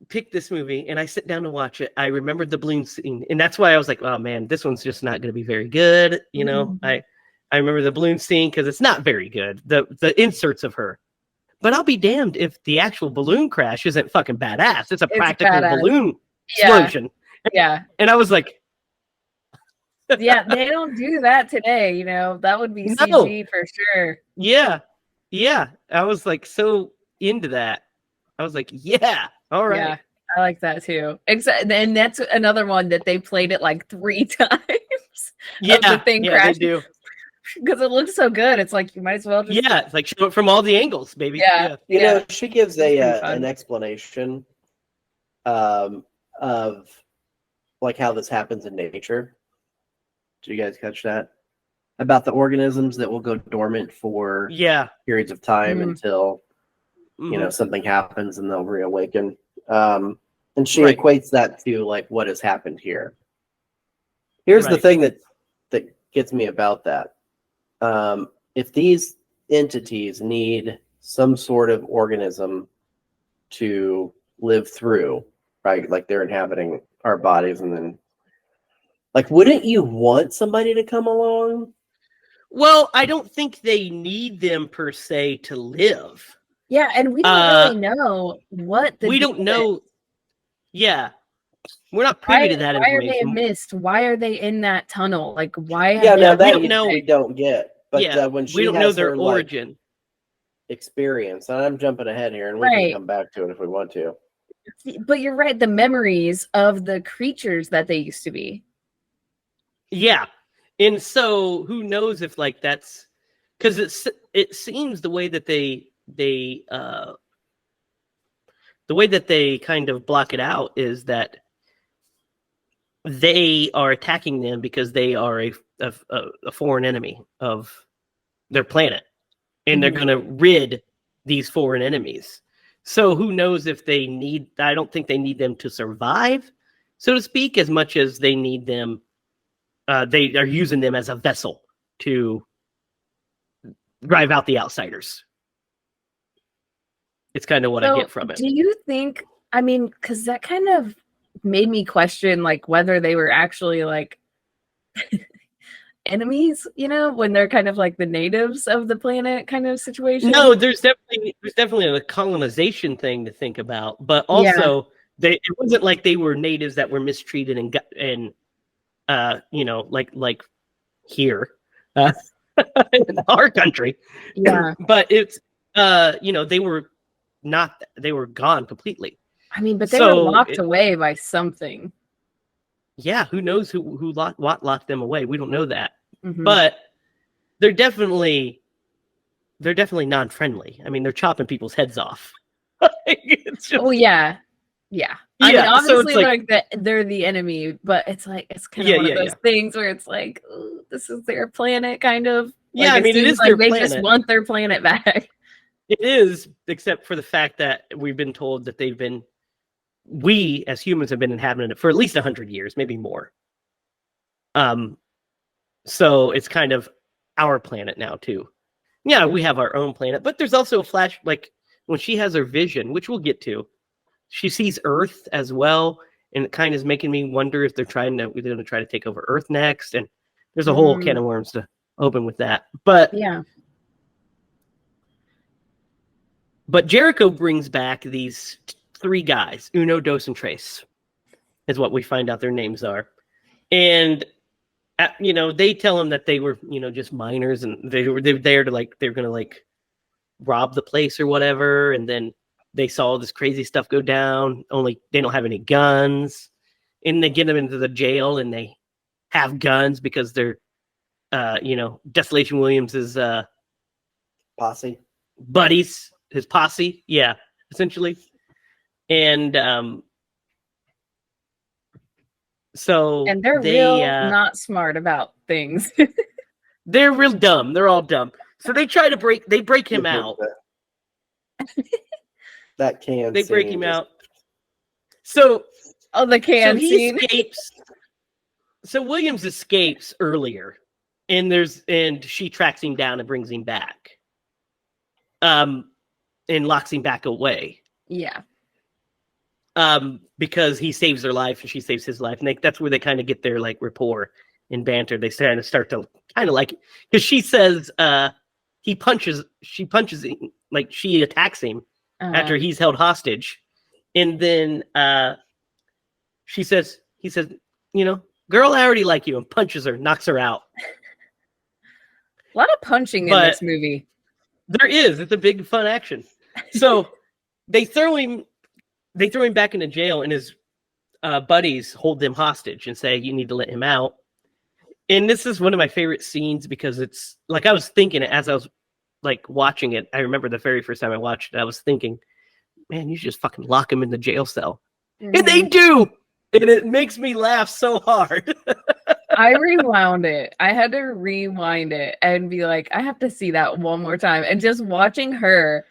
picked this movie and I sit down to watch it, I remembered the balloon scene, and that's why I was like, oh man, this one's just not going to be very good. I remember the balloon scene because it's not very good. The inserts of her, but I'll be damned if the actual balloon crash isn't fucking badass. It's practical balloon explosion. Yeah. And I was like, yeah, they don't do that today. That would be CG for sure. Yeah. I was like so into that. I was like, yeah, all right. Yeah, I like that too. And that's another one that they played it like 3 times. Yeah, the thing they do. Because it looks so good. It's like you might as well just it's like show it from all the angles, baby. Yeah. You know, she gives It's an explanation of like how this happens in nature. Did you guys catch that? About the organisms that will go dormant for periods of time until something happens and they'll reawaken. And she equates that to like what has happened here. Here's the thing that gets me about that. If these entities need some sort of organism to live through, right? Like they're inhabiting our bodies, and then, like, wouldn't you want somebody to come along? Well, I don't think they need them per se to live. Yeah, and we don't really know what we don't know. Yeah, we're not privy to that information. Why are they missed? Why are they in that tunnel? Like, why? Yeah, no, that we don't get. But when she we don't know their origin, like, experience, and I'm jumping ahead here, and we can come back to it if we want to. But you're right. The memories of the creatures that they used to be. Yeah. And so who knows if like that's because it seems the way that they kind of block it out is that they are attacking them because they are a foreign enemy of their planet, and they're going to rid these foreign enemies. So who knows if they need? I don't think they need them to survive, so to speak, as much as they need them. They are using them as a vessel to drive out the outsiders. It's kind of what I get from it. Do you think, I mean, because that kind of made me question, like, whether they were actually, like, enemies, you know, when they're kind of like the natives of the planet kind of situation? No, there's definitely a colonization thing to think about. But also, it wasn't like they were natives that were mistreated and you know, like here in our country. Yeah. But it's you know, they were gone completely. I mean, but they were locked away by something. Yeah, who knows who locked them away? We don't know that. But they're definitely non-friendly. I mean, they're chopping people's heads off. Just, oh yeah. Yeah. I mean, obviously, so like they're the enemy, but it's like it's kind of one of those things where it's like, ooh, this is their planet, kind of. Yeah, like, I mean, it is like their they planet. just want their planet back. It is, except for the fact that we've been told that we as humans have been inhabiting it for at least 100 years, maybe more. So it's kind of our planet now too. Yeah, we have our own planet, but there's also a flash, like when she has her vision, which we'll get to. She sees Earth as well, and it kind of is making me wonder if they're going to try to take over Earth next. And there's a whole can of worms to open with that. But but Jericho brings back these three guys, Uno, Dos, and Tres, is what we find out their names are. And you know, they tell him that they were, you know, just miners, and they were there to they're going to rob the place or whatever, and then they saw this crazy stuff go down, only they don't have any guns. And they get them into the jail, and they have guns because they're, you know, Desolation Williams' posse. Buddies, his posse. Yeah, essentially. And so... And they're real not smart about things. They're real dumb. They're all dumb. So they try to break him out. That can they break him out. So the can scene. Escapes. So Williams escapes earlier, and she tracks him down and brings him back. And locks him back away. Yeah. Because he saves her life and she saves his life, and that's where they kind of get their rapport and banter. They kind of start to kind of like, because she says she punches him, like she attacks him after he's held hostage, and then he says, you know, girl, I already like you, and punches her, knocks her out. A lot of punching in this movie. There is. It's a big fun action. So they throw him back into jail, and his buddies hold him hostage and say, you need to let him out. And this is one of my favorite scenes because it's like, I was thinking as I was watching it. I remember the very first time I watched it, I was thinking, man, you should just fucking lock him in the jail cell. Mm-hmm. And they do. And it makes me laugh so hard. I rewound it. I had to rewind it and be like, I have to see that one more time. And just watching her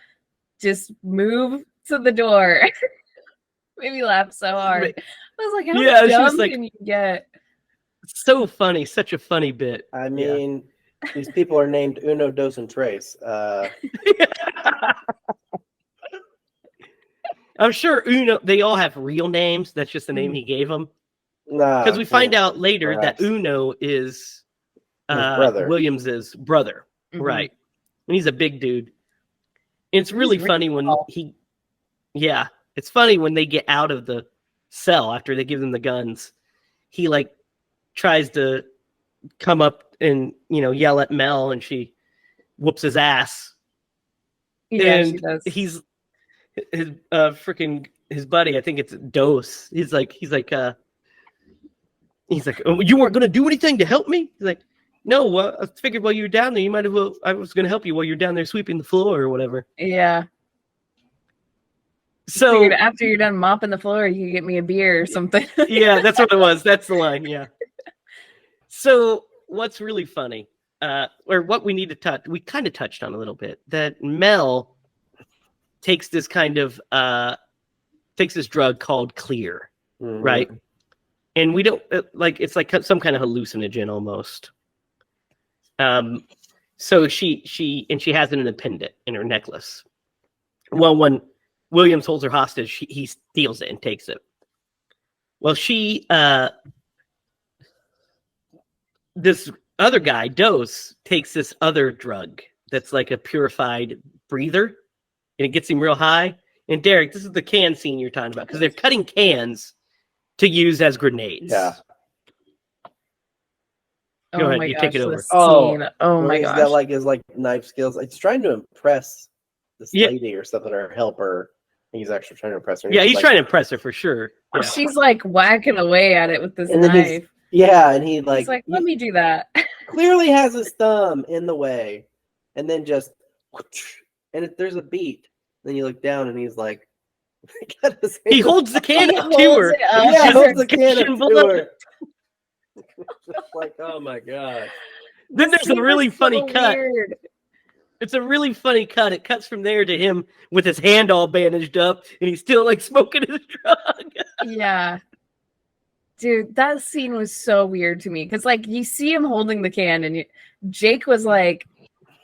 just move to the door made me laugh so hard. I was like, how dumb can you get? So funny. Such a funny bit. I mean, These people are named Uno, Dos, and Tres. I'm sure Uno. They all have real names. That's just the name he gave them. Because we find out later that Uno is Williams's brother, right? And he's a big dude. And it's really funny when it's funny when they get out of the cell after they give them the guns. He like tries to come up and yell at Mel, and she whoops his ass. Yeah, and she does. He's his buddy. I think it's Dose. He's like, oh, you weren't gonna do anything to help me. He's like, no, I figured while you were down there, you might have. Well, I was gonna help you while you're down there sweeping the floor or whatever. Yeah. So after you're done mopping the floor, you can get me a beer or something. Yeah, that's what it was. That's the line. Yeah. So what's really funny, or what we need to touch, we kind of touched on a little bit, that Mel takes this kind of takes this drug called Clear, right? And we don't it's like some kind of hallucinogen almost. So she has it in a pendant in her necklace. Well, when Williams holds her hostage, he steals it and takes it. Well, this other guy, Dose, takes this other drug that's like a purified breather, and it gets him real high. And Derek, this is the can scene you're talking about, because they're cutting cans to use as grenades. Yeah. Go ahead, you take it over. Oh my gosh. He's got his knife skills. It's trying to impress this lady or something, or help her. He's actually trying to impress her. Yeah, he's trying to impress her for sure. Yeah. She's like whacking away at it with this knife. And he's like, let me do that. Clearly has his thumb in the way, and then just, and there's a beat. Then you look down, and he's like, he holds the can up to her. Yeah, he holds the can up to her. Just like, oh my god. Then there's a really funny cut. Weird. It's a really funny cut. It cuts from there to him with his hand all bandaged up, and he's still like smoking his drug. Yeah. Dude, that scene was so weird to me, because you see him holding the can, and Jake was like,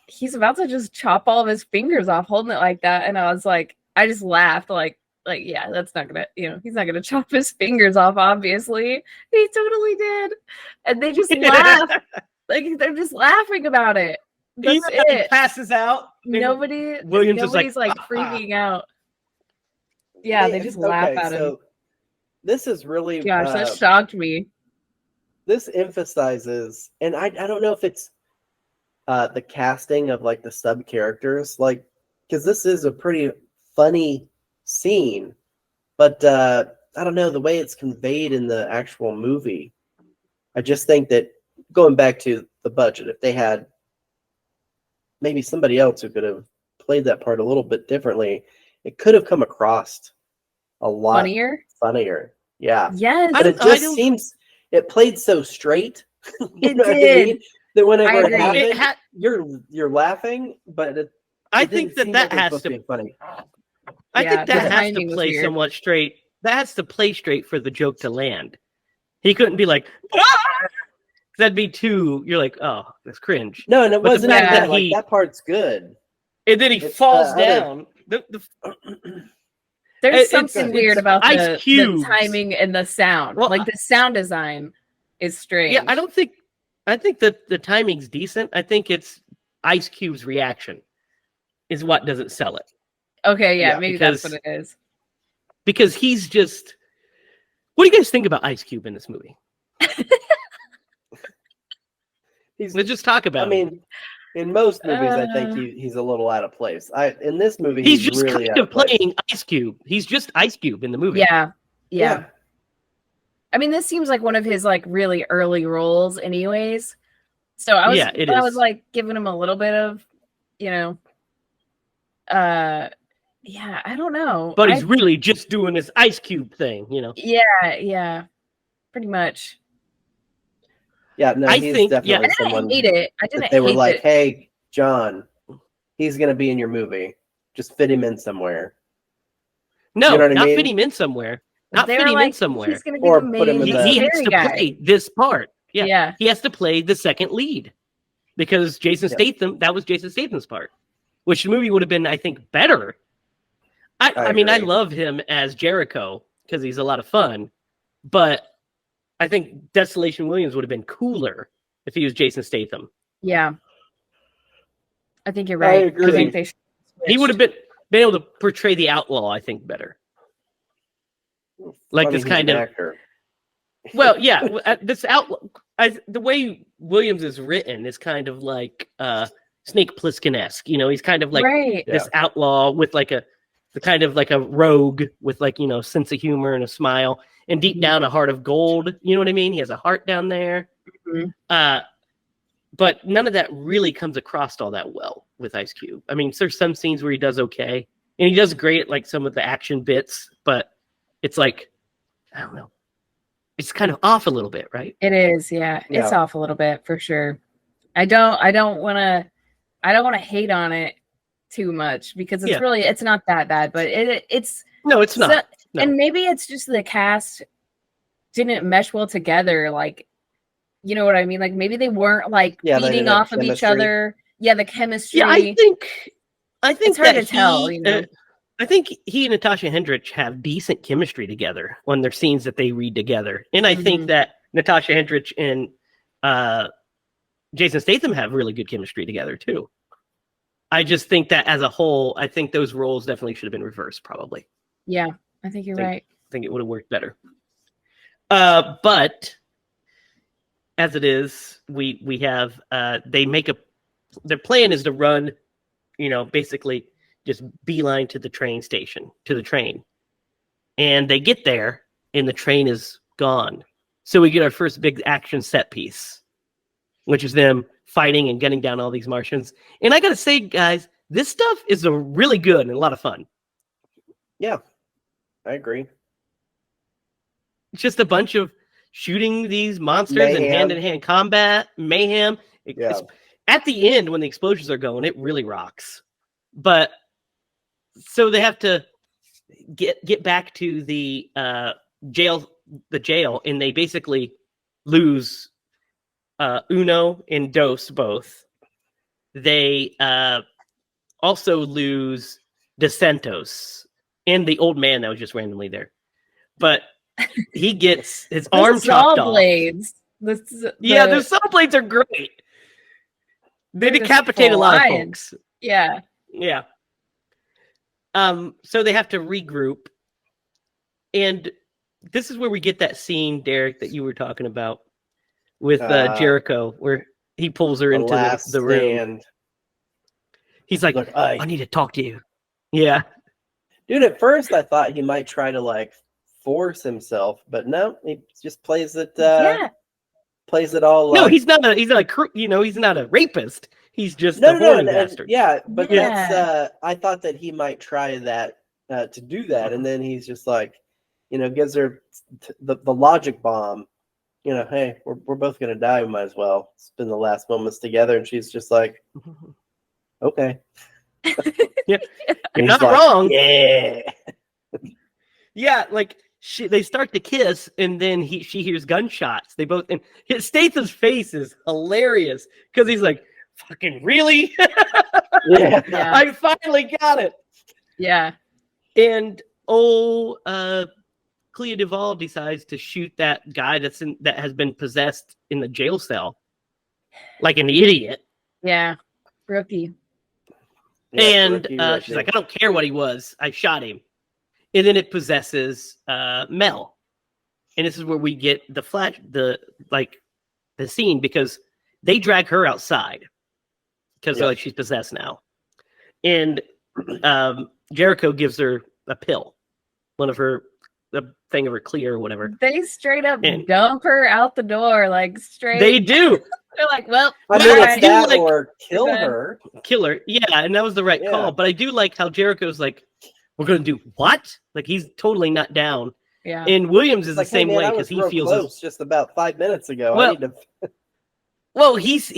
he's about to just chop all of his fingers off holding it like that. And I was like, I just laughed like, yeah, that's not gonna, he's not gonna chop his fingers off, obviously. He totally did. And they just laugh. They're just laughing about it. That's it. He passes out. Nobody's freaking out. Yeah, they just laugh at him. This is really that shocked me. This emphasizes, and I don't know if it's the casting of the sub characters, because this is a pretty funny scene, but I don't know, the way it's conveyed in the actual movie. I just think that, going back to the budget, if they had maybe somebody else who could have played that part a little bit differently, it could have come across a lot funnier. Yeah. Yes. But it just seems it played so straight. It did. I mean? That whenever it happened, you're laughing, but I think that has to be funny. I think that has to play somewhat straight. That has to play straight for the joke to land. He couldn't be like, ah! That'd be too. You're like, oh, that's cringe. No, and it wasn't that. That part's good. And then he falls down. There's something weird about the timing and the sound. Well, the sound design is strange. Yeah, I think that the timing's decent. I think it's Ice Cube's reaction is what doesn't sell it. Okay, yeah, maybe that's what it is. Because he's just. What do you guys think about Ice Cube in this movie? Let's just talk about. I mean, in most movies, I think he's a little out of place. In this movie, he's just really kind of playing Ice Cube. He's just Ice Cube in the movie. Yeah. I mean, this seems like one of his really early roles, anyways. So I was giving him a little bit of, I don't know. But he's really just doing this Ice Cube thing, Yeah, pretty much. Yeah, no, he's definitely someone. I didn't hate it. They were like, "Hey, John, he's gonna be in your movie. Just fit him in somewhere." No, not fit him in somewhere. Not fit him in somewhere. He's gonna be the main. He has to play this part. Yeah, he has to play the second lead. because Jason Statham, that was Jason Statham's part, which the movie would have been, I think, better. I mean, I love him as Jericho because he's a lot of fun, but I think Desolation Williams would have been cooler if he was Jason Statham. Yeah. I think you're right. I think they he would have been able to portray the outlaw, I think, better. Like this kind of actor. Well, yeah, this outlaw. The way Williams is written is kind of like Snake Plissken-esque. He's kind of like this outlaw with like the kind of like a rogue with like sense of humor and a smile, and deep down a heart of gold. You know what I mean? He has a heart down there. Mm-hmm. But none of that really comes across all that well with Ice Cube. I mean, there's some scenes where he does okay, and he does great at like some of the action bits, but it's like, I don't know. It's kind of off a little bit, right? It is, yeah. It's off a little bit for sure. I don't want to hate on it too much because it's not that bad, but it's no, it's not. No. And maybe it's just the cast didn't mesh well together, like, you know what I mean? Like maybe they weren't like feeding off of each other. Yeah, the chemistry. Yeah, I think it's hard to tell, I think he and Natasha Hendricks have decent chemistry together on their scenes that they read together. And I think that Natasha Hendricks and Jason Statham have really good chemistry together too. I just think that as a whole, I think those roles definitely should have been reversed probably. Yeah, I think you're right. I think it would have worked better. But as it is, we have their plan is to run, basically just beeline to the train station, to the train. And they get there and the train is gone. So we get our first big action set piece, which is them fighting and gunning down all these Martians. And I got to say, guys, this stuff is really good and a lot of fun. Yeah, I agree. It's just a bunch of shooting these monsters and hand-to-hand combat, mayhem. At the end, when the explosions are going, it really rocks. But so they have to get back to the jail, and they basically lose Uno and Dos both. They also lose DeSantos and the old man that was just randomly there. But he gets his arm chopped off. Blades. The saw blades are great. They decapitate a lot of folks. Yeah. Yeah. So they have to regroup. And this is where we get that scene, Derek, that you were talking about with Jericho, where he pulls her into the room. He's like, I need to talk to you. Yeah. Dude, at first I thought he might try to like force himself, but no, he just plays it plays it all. No, he's not a rapist. He's just a horny bastard. Yeah, but that's I thought that he might try that to do that, and then he's just like, gives her the logic bomb. Hey, we're both gonna die. We might as well spend the last moments together. And she's just like, okay. Yeah, you're not wrong. Yeah. Yeah, like they start to kiss, and then she hears gunshots. They both, and Statham's face is hilarious because he's like, "Fucking really? Yeah. I finally got it." Yeah. And Clea Duvall decides to shoot that guy that has been possessed in the jail cell, like an idiot. Yeah, rookie. Yeah, and she's like, I don't care what he was. I shot him. And then it possesses Mel. And this is where we get the scene, because they drag her outside because they're like, she's possessed now. And Jericho gives her a pill, the thing of her clear or whatever. They straight up dump her out the door, like straight. They do. They're like, well, I mean, it's that or kill her. Kill her. Yeah, and that was the right call. But I do like how Jericho's like, we're going to do what? Like, he's totally not down. Yeah. And Williams is the same way because he feels close just about 5 minutes ago. Well, well, he's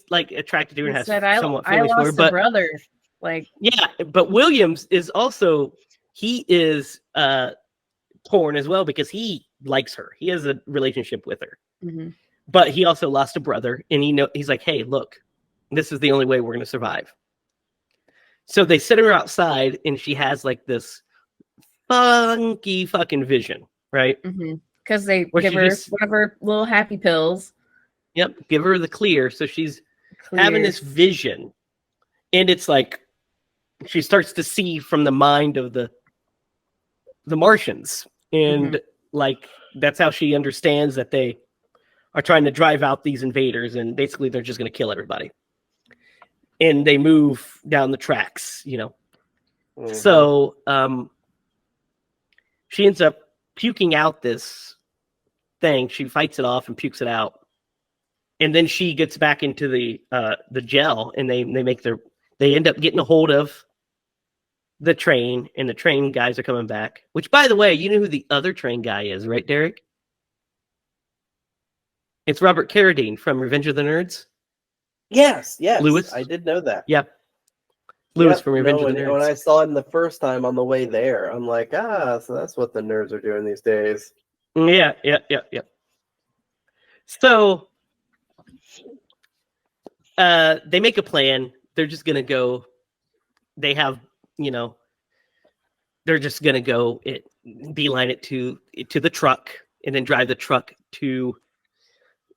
like attracted to her and has somewhat feelings for her. But brother, like, yeah, but Williams is also torn as well because he likes her. He has a relationship with her. Mm-hmm. But he also lost a brother, and he's like, hey, look, this is the only way we're going to survive. So they sit her outside, and she has like this funky fucking vision, right? Because they give her whatever little happy pills. Yep, give her the clear. So she's having this vision, and it's like she starts to see from the mind of the Martians, and like that's how she understands that they are trying to drive out these invaders, and basically they're just going to kill everybody. And they move down the tracks, So she ends up puking out this thing. She fights it off and pukes it out. And then she gets back into the gel, and they end up getting a hold of the train, and the train guys are coming back. Which, by the way, you know who the other train guy is, right, Derek? It's Robert Carradine from Revenge of the Nerds. Yes, Lewis. I did know that. Yep. Lewis from Revenge of the Nerds. When I saw him the first time on the way there, I'm like, so that's what the nerds are doing these days. Yeah. So they make a plan. They're just gonna go. They have, they're just gonna go beeline it to the truck, and then drive the truck to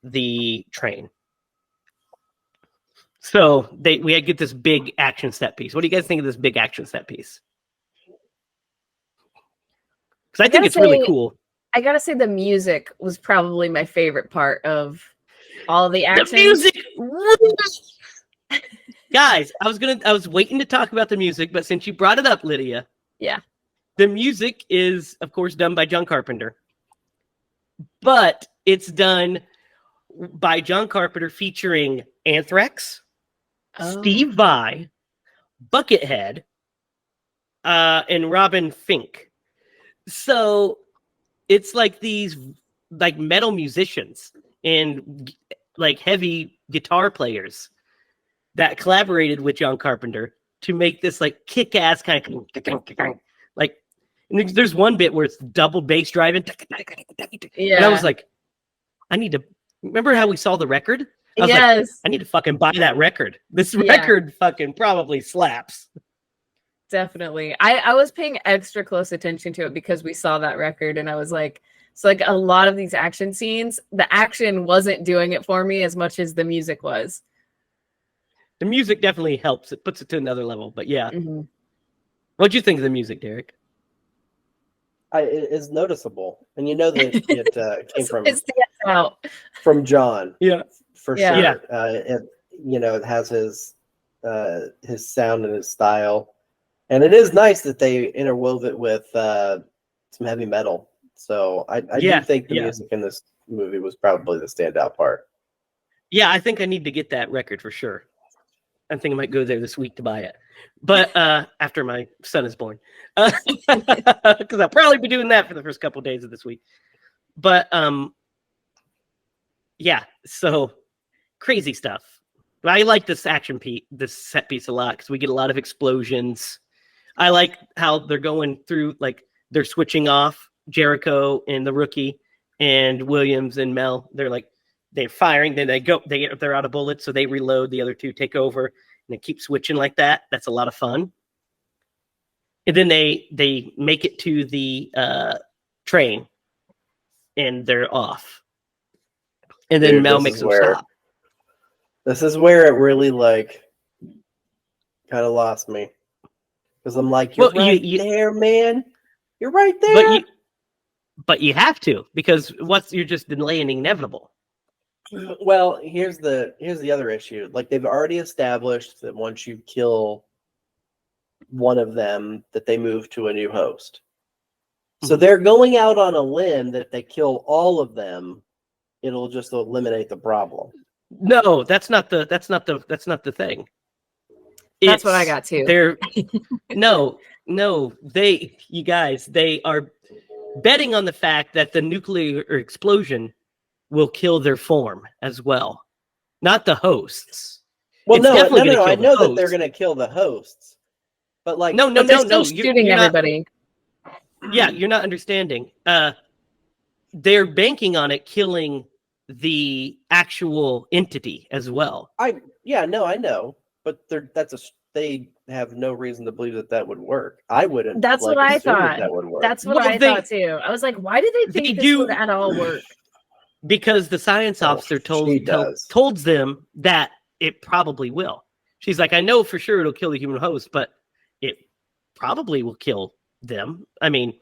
the train. So we get this big action set piece. What do you guys think of this big action set piece? Because I think it's really cool. I gotta say the music was probably my favorite part of all the action. The music, guys. I was waiting to talk about the music, but since you brought it up, Lydia, the music is, of course, done by John Carpenter, but it's done by John Carpenter featuring Anthrax, Steve Vai, Buckethead, and Robin Fink. So it's like these like metal musicians and like heavy guitar players that collaborated with John Carpenter to make this like kick-ass kind of like. And there's one bit where it's double bass driving, and I was like, I need to. Remember how we saw the record? I was like, I need to fucking buy that record. This record fucking probably slaps. Definitely. I was paying extra close attention to it because we saw that record, and I was like, so like a lot of these action scenes, the action wasn't doing it for me as much as the music was. The music definitely helps. It puts it to another level. But yeah. What'd you think of the music, Derek? It is noticeable, and that it came from John. Yeah, for sure. Yeah. It has his sound and his style, and it is nice that they interwove it with some heavy metal. So I do think the music in this movie was probably the standout part. Yeah, I think I need to get that record for sure. I think I might go there this week to buy it. But after my son is born, because I'll probably be doing that for the first couple of days of this week. But so crazy stuff. But I like this this set piece a lot because we get a lot of explosions. I like how they're going through, like they're switching off Jericho and the Rookie and Williams and Mel. They're firing, then they're out of bullets, so they reload. The other two take over. And they keep switching like that. That's a lot of fun. And then they make it to the train, and they're off. And then Mel makes them stop. This is where it really kind of lost me, because I'm like, you're there, man. You're right there. But you have to, because you're just delaying the inevitable. Well, here's the other issue. Like, they've already established that once you kill one of them, that they move to a new host. So they're going out on a limb that if they kill all of them, it'll just eliminate the problem. No, that's not the thing. That's what I got too. They are betting on the fact that the nuclear explosion will kill their form as well, not the hosts. Well, no. I know that they're going to kill the hosts, but no. Shooting everybody. Yeah, you're not understanding. They're banking on it killing the actual entity as well. I know, but they have no reason to believe that would work. I wouldn't. That's what I thought. That would work. That's what I thought too. I was like, why do they think this would at all work? Because the science officer told them that it probably will. She's like, I know for sure it'll kill the human host, but it probably will kill them. I mean,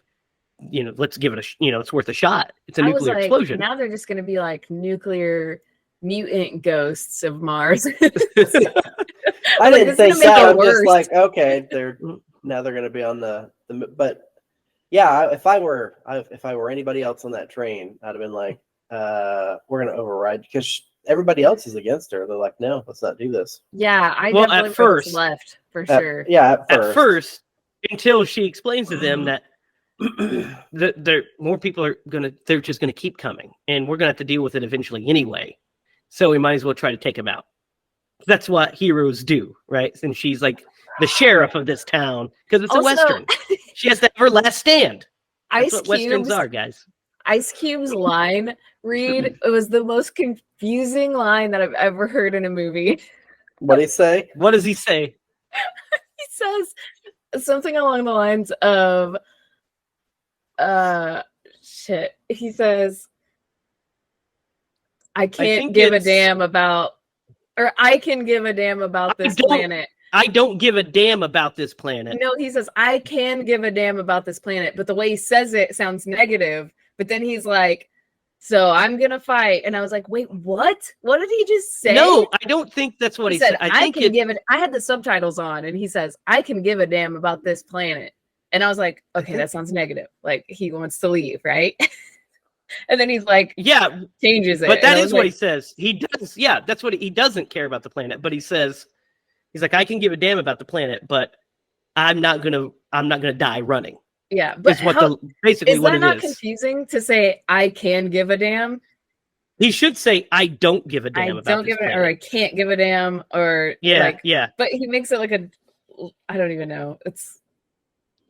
let's give it it's worth a shot. It's a nuclear explosion. Now they're just going to be like nuclear mutant ghosts of Mars. I didn't think so. I'm just like, okay, they're going to be on the but yeah, if I were anybody else on that train, I'd have been like, we're going to override, because everybody else is against her. They're like, no, let's not do this. Yeah, I definitely at first left for sure. At first, until she explains to them that more people they're just gonna keep coming, and we're gonna have to deal with it eventually anyway. So we might as well try to take them out. That's what heroes do, right? And she's like the sheriff of this town because it's a Western. She has to have her last stand. That's what Westerns are, guys. Ice Cube's line read, it was the most confusing line that I've ever heard in a movie. What did he say? What does he say? He says something along the lines of, he says, I can give a damn about this planet. I don't give a damn about this planet. No, he says, I can give a damn about this planet. But the way he says it sounds negative. But then he's like, so I'm going to fight. And I was like, wait, what? What did he just say? No, I don't think that's what he said. I had the subtitles on, and he says, I can give a damn about this planet. And I was like, okay, that sounds negative. Like, he wants to leave, right? And then he's like, yeah, changes it. But that is what he says. He does. Yeah, that's what he doesn't care about the planet. But he says, he's like, I can give a damn about the planet, but I'm not gonna die running. Yeah, but basically what it is. Is that not confusing to say I can give a damn? He should say I don't give a damn about this planet. Or I can't give a damn, or yeah. But he makes it like I don't even know.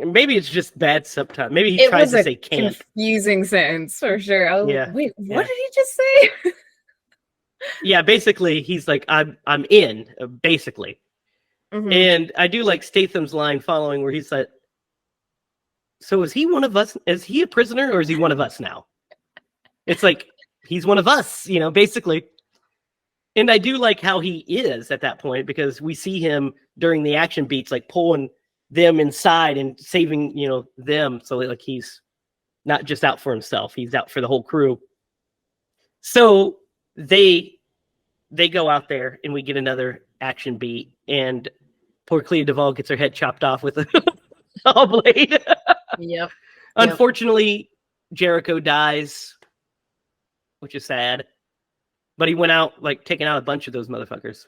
Maybe it's just bad subtitle. Maybe he tries to say can't. Confusing sentence for sure. I was like, wait, what did he just say? Yeah, basically he's like, I'm in, basically. Mm-hmm. And I do like Statham's line following where he's like, so is he one of us? Is he a prisoner, or is he one of us now? It's like, he's one of us, basically. And I do like how he is at that point, because we see him during the action beats, like pulling them inside and saving, them. So like he's not just out for himself, he's out for the whole crew. So they go out there, and we get another action beat, and poor Clea Duvall gets her head chopped off with a saw blade. Yep. Unfortunately, Jericho dies, which is sad. But he went out, like, taking out a bunch of those motherfuckers.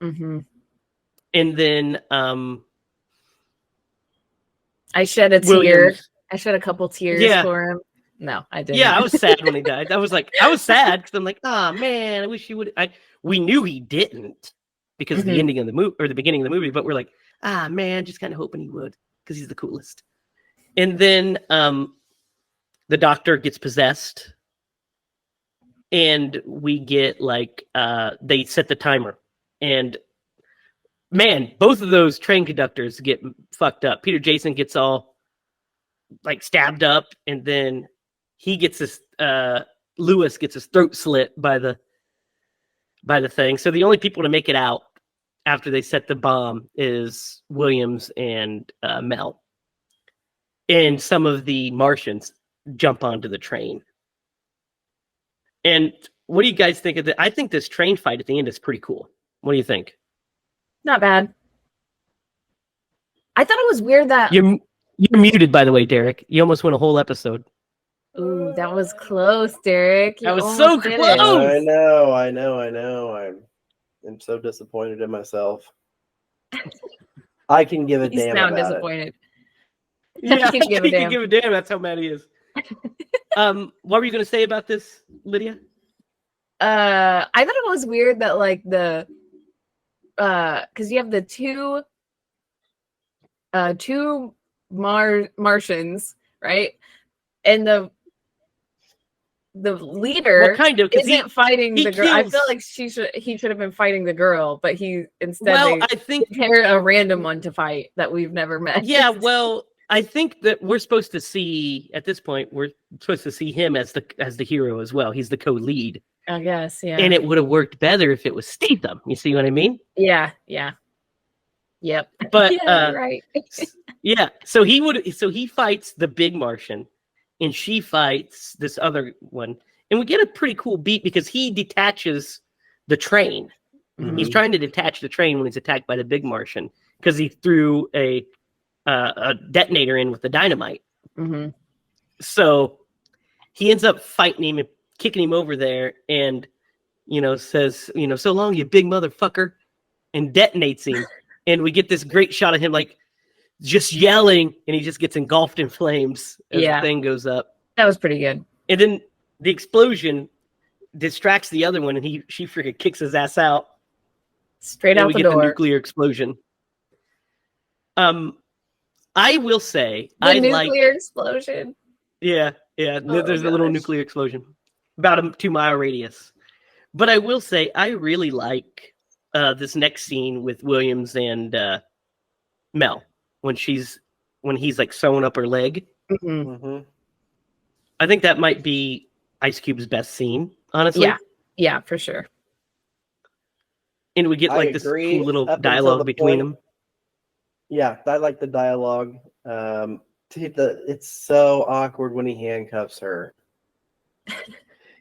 Mm-hmm. And then I shed a tear. I shed a couple tears for him. No, I didn't. Yeah, I was sad when he died. I was sad because I'm like, oh man, I wish he would. We knew he didn't because of the ending of the movie or the beginning of the movie, but we're like, man, just kind of hoping he would because he's the coolest. And then the doctor gets possessed, and we get like they set the timer, and man, both of those train conductors get fucked up. Peter Jason gets all like stabbed up, and then he gets his Lewis gets his throat slit by the thing. So the only people to make it out after they set the bomb is Williams and Mel. And some of the Martians jump onto the train. And what do you guys think of that? I think this train fight at the end is pretty cool. What do you think? Not bad. I thought it was weird that you're muted, by the way, Derek. You almost went a whole episode. Ooh, that was close, Derek. That was so close. I know. I'm so disappointed in myself. I can give a damn. He's now disappointed. Yeah, he can give a damn. That's how mad he is. What were you going to say about this, Lydia? I thought it was weird that like the because you have the two, 2 Martians, right? And the leader isn't fighting the girl. I feel like he should have been fighting the girl, but he instead I think a random one to fight that we've never met. Yeah, well, I think that we're supposed to see at this point him as the hero as well. He's the co-lead. I guess, yeah. And it would have worked better if it was Statham. You see what I mean? Yeah. Yep. But right. Yeah. So he fights the big Martian, and she fights this other one. And we get a pretty cool beat because he detaches the train. Mm-hmm. He's trying to detach the train when he's attacked by the big Martian because he threw a detonator in with the dynamite. Mm-hmm. So he ends up fighting him and kicking him over there, and says, so long, you big motherfucker, and detonates him. And we get this great shot of him like just yelling, and he just gets engulfed in flames as the thing goes up. That was pretty good. And then the explosion distracts the other one, and she freaking kicks his ass out. Straight out the door. We get the nuclear explosion. I will say the nuclear explosion. Yeah. There's a little nuclear explosion about a 2-mile radius. But I will say I really like this next scene with Williams and Mel when he's like sewing up her leg. Mm-hmm. Mm-hmm. I think that might be Ice Cube's best scene, honestly. Yeah, for sure. And we get this cool little dialogue between them. Yeah, I like the dialogue. It's so awkward when he handcuffs her.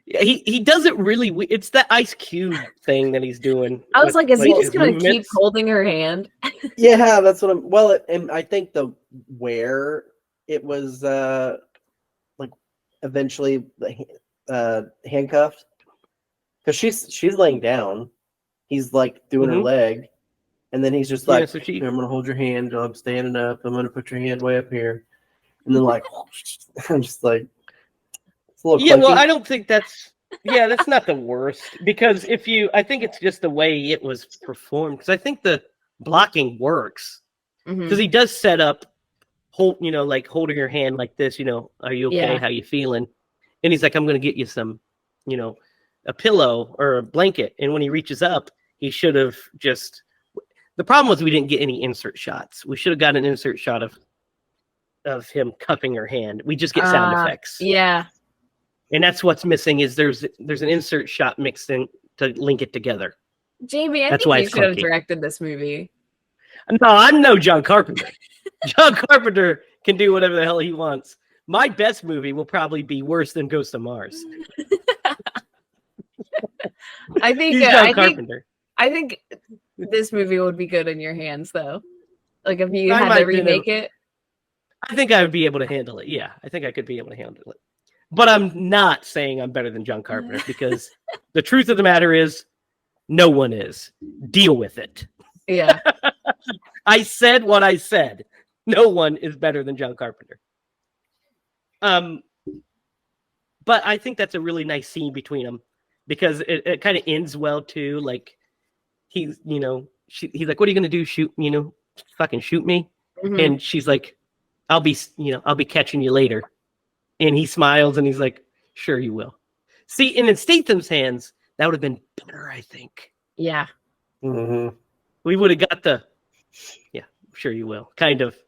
He does it really. It's that Ice Cube thing that he's doing. I was like, is he just going to keep holding her hand? Yeah, that's what I'm. Well, and I think where it was eventually handcuffed, because she's laying down. He's like doing her leg. And then he's just like, I'm going to hold your hand. I'm standing up. I'm going to put your hand way up here. And then I'm just like, it's a little clunky. Well, I don't think that's not the worst. Because I think it's just the way it was performed. Because I think the blocking works. Because he does set up, holding her hand like this, are you okay? Yeah. How you feeling? And he's like, I'm going to get you some, a pillow or a blanket. And when he reaches up, he should have just... The problem was we didn't get any insert shots. We should have got an insert shot of him cuffing her hand. We just get sound effects. Yeah. And that's what's missing is there's an insert shot mixed in to link it together. Jamie, I think you should have directed this movie. No, I'm no John Carpenter. John Carpenter can do whatever the hell he wants. My best movie will probably be worse than Ghost of Mars. I think he's John Carpenter. I think this movie would be good in your hands, though. Like if you had to remake it. I think I would be able to handle it. Yeah, I think I could be able to handle it. But I'm not saying I'm better than John Carpenter because the truth of the matter is no one is. Deal with it. Yeah. I said what I said. No one is better than John Carpenter. But I think that's a really nice scene between them because it kind of ends well too. Like he's like, what are you going to do? Shoot, fucking shoot me. Mm-hmm. And she's like, I'll be catching you later. And he smiles and he's like, sure you will. See, and in Statham's hands, that would have been better, I think. Yeah. Mm-hmm. We would have got sure you will. Kind of,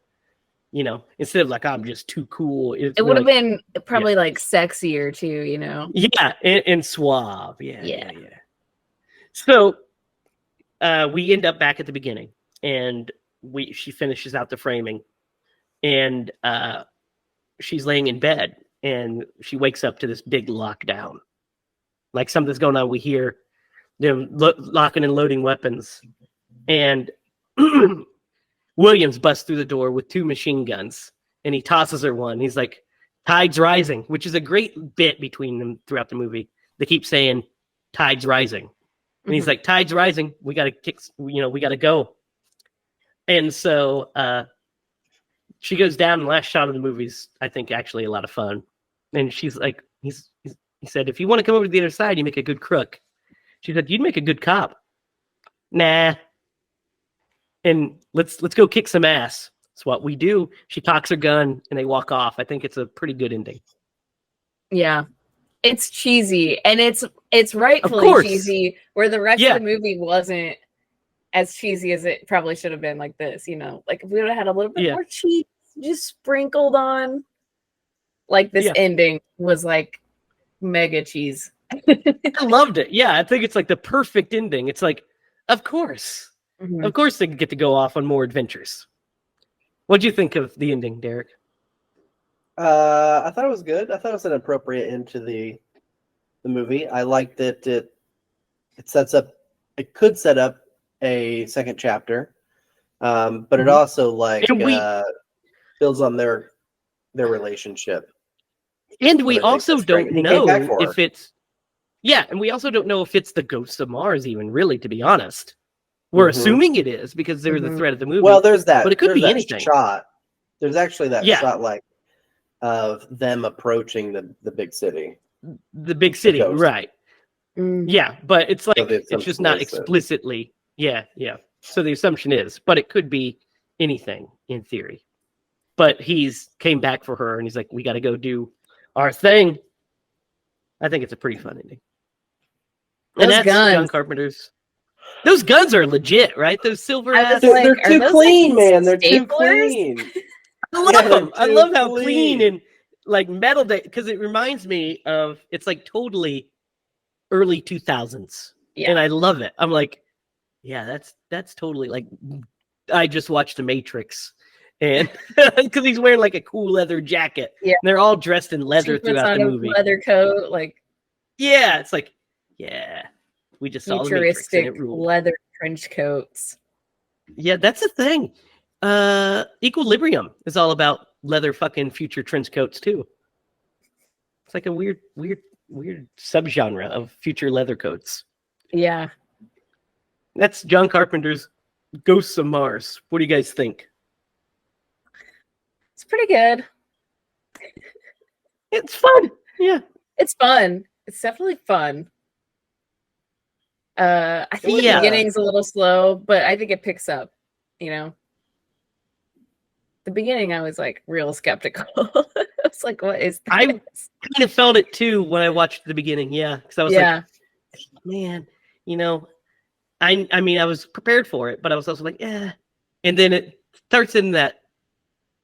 instead of like, I'm just too cool. It would have been probably like sexier too, Yeah, and suave. Yeah. So we end up back at the beginning and she finishes out the framing and she's laying in bed and she wakes up to this big lockdown. Like something's going on. We hear them locking and loading weapons. And Williams busts through the door with 2 machine guns and he tosses her one. He's like, tide's rising, which is a great bit between them throughout the movie. They keep saying tide's rising. And he's like, tide's rising. We got to kick, we got to go. And so she goes down. The last shot of the movie's, I think, actually a lot of fun. And she's like, he said, if you want to come over to the other side, you make a good crook. She said, you'd make a good cop. Nah. And let's go kick some ass. That's what we do. She cocks her gun and they walk off. I think it's a pretty good ending. Yeah. it's cheesy, and it's rightfully cheesy, where the rest of the movie wasn't as cheesy as it probably should have been. Like this, like if we would have had a little bit more cheese just sprinkled on, like this ending was like mega cheese. I loved it. Yeah, I think it's like the perfect ending. It's like, of course they get to go off on more adventures. What do you think of the ending, Derek? I thought it was good. I thought it was an appropriate end to the movie. I liked that it could set up a second chapter, but it also builds on their relationship. And we also don't know if it's and we also don't know if it's the ghosts of Mars, even, really, to be honest. We're assuming it is because they're the thread of the movie. Well, there's that, but it could be anything. Shot. There's actually that shot, like, of them approaching the big city. The big city, right? Yeah, but it's like it's just not explicitly. Yeah. So the assumption is, but it could be anything in theory. But he's came back for her, and he's like, "We got to go do our thing." I think it's a pretty fun ending. And that's John Carpenter's. Those guns are legit, right? Those silver ass. They're too clean, man. They're too clean. I love them. I love how clean and like metal because it reminds me of it's like totally early 2000s. Yeah. And I love it. I'm like, yeah, that's totally like I just watched The Matrix. And because he's wearing like a cool leather jacket. Yeah. And they're all dressed in leather throughout the movie. Leather coat, like it's like, we just saw futuristic leather trench coats. Yeah, that's the thing. Equilibrium is all about leather fucking future trench coats too. It's like a weird subgenre of future leather coats. Yeah. That's John Carpenter's Ghosts of Mars. What do you guys think? It's pretty good. It's fun. Yeah. It's fun. It's definitely fun. I think the beginning's a little slow, but I think it picks up, The beginning, I was like real skeptical. I was like, what is this? I kind of felt it too when I watched the beginning. Yeah. Because I was like, man, I mean, I was prepared for it, but I was also like, And then it starts in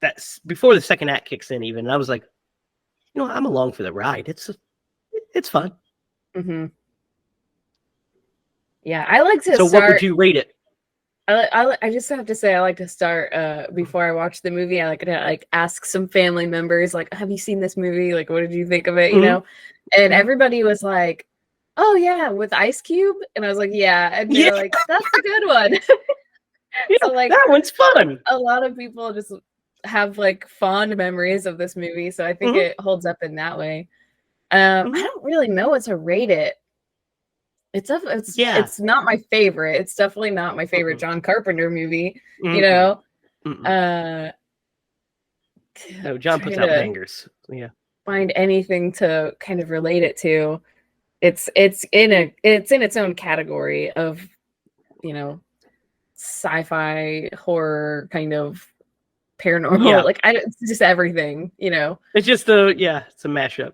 that's before the second act kicks in even. And I was like, I'm along for the ride. It's fun. Mm-hmm. Yeah, I like to start. So what would you rate it? I just have to say I like to start before I watch the movie. I like to ask some family members, like, have you seen this movie? Like, what did you think of it? And everybody was like, oh yeah, with Ice Cube, and I was like, yeah, and they're like, that's a good one. So like that one's fun. A lot of people just have like fond memories of this movie, so I think it holds up in that way. I don't really know what to rate it. It's not my favorite. It's definitely not my favorite John Carpenter movie. No, John puts out bangers. Yeah, find anything to kind of relate it to. It's in its own category of, sci-fi horror kind of paranormal. Yeah. Like it's just everything. It's just it's a mashup.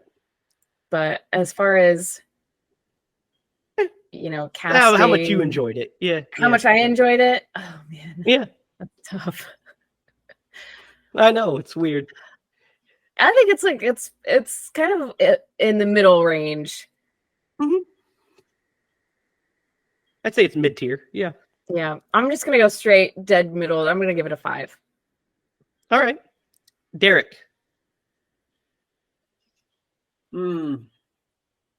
But as far as casting, how much you enjoyed it? How much I enjoyed it? Oh man, that's tough. I know, it's weird. I think it's like it's kind of in the middle range. I'd say it's mid-tier. Yeah, I'm just gonna go straight dead middle. I'm gonna give it a 5. All right, Derek.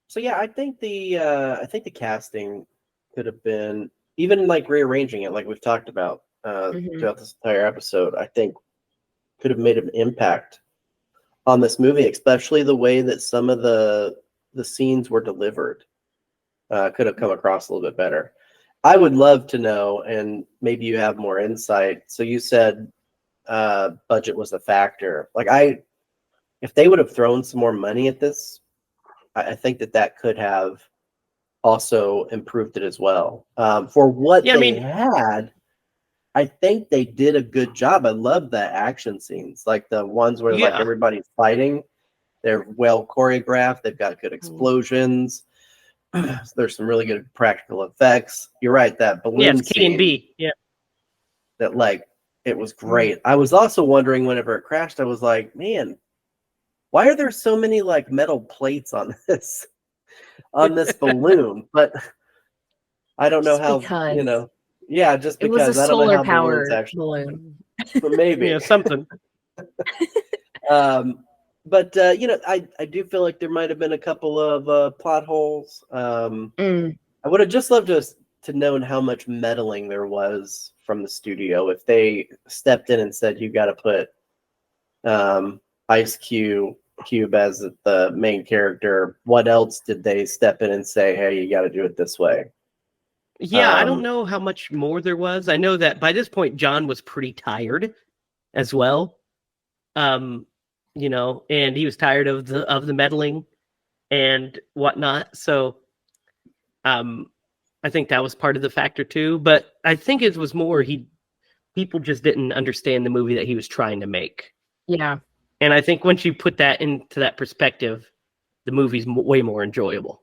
So I think the casting could have been, even like rearranging it, like we've talked about throughout this entire episode, I think could have made an impact on this movie, especially the way that some of the scenes were delivered. Could have come across a little bit better. I would love to know, and maybe you have more insight. So you said budget was a factor. Like if they would have thrown some more money at this, I think that could have also improved it as well. For what they had, I think they did a good job. I love the action scenes, like the ones where like everybody's fighting. They're well choreographed. They've got good explosions. There's some really good practical effects. You're right, that balloon it's K and B. Yeah. That like it was great. I was also wondering whenever it crashed, I was like, man, why are there so many like metal plates on this balloon? But I don't know how, because just it was a because I don't know how solar powered actually balloon. but maybe something. But I do feel like there might have been a couple of plot holes. I would have just loved to know how much meddling there was from the studio. If they stepped in and said, you got to put Ice Cube as the main character, what else did they step in and say, hey, you got to do it this way? Yeah, I don't know how much more there was. I know that by this point, John was pretty tired as well. And he was tired of the meddling and whatnot. So I think that was part of the factor too. But I think it was more people just didn't understand the movie that he was trying to make. Yeah. And I think once you put that into that perspective, the movie's way more enjoyable.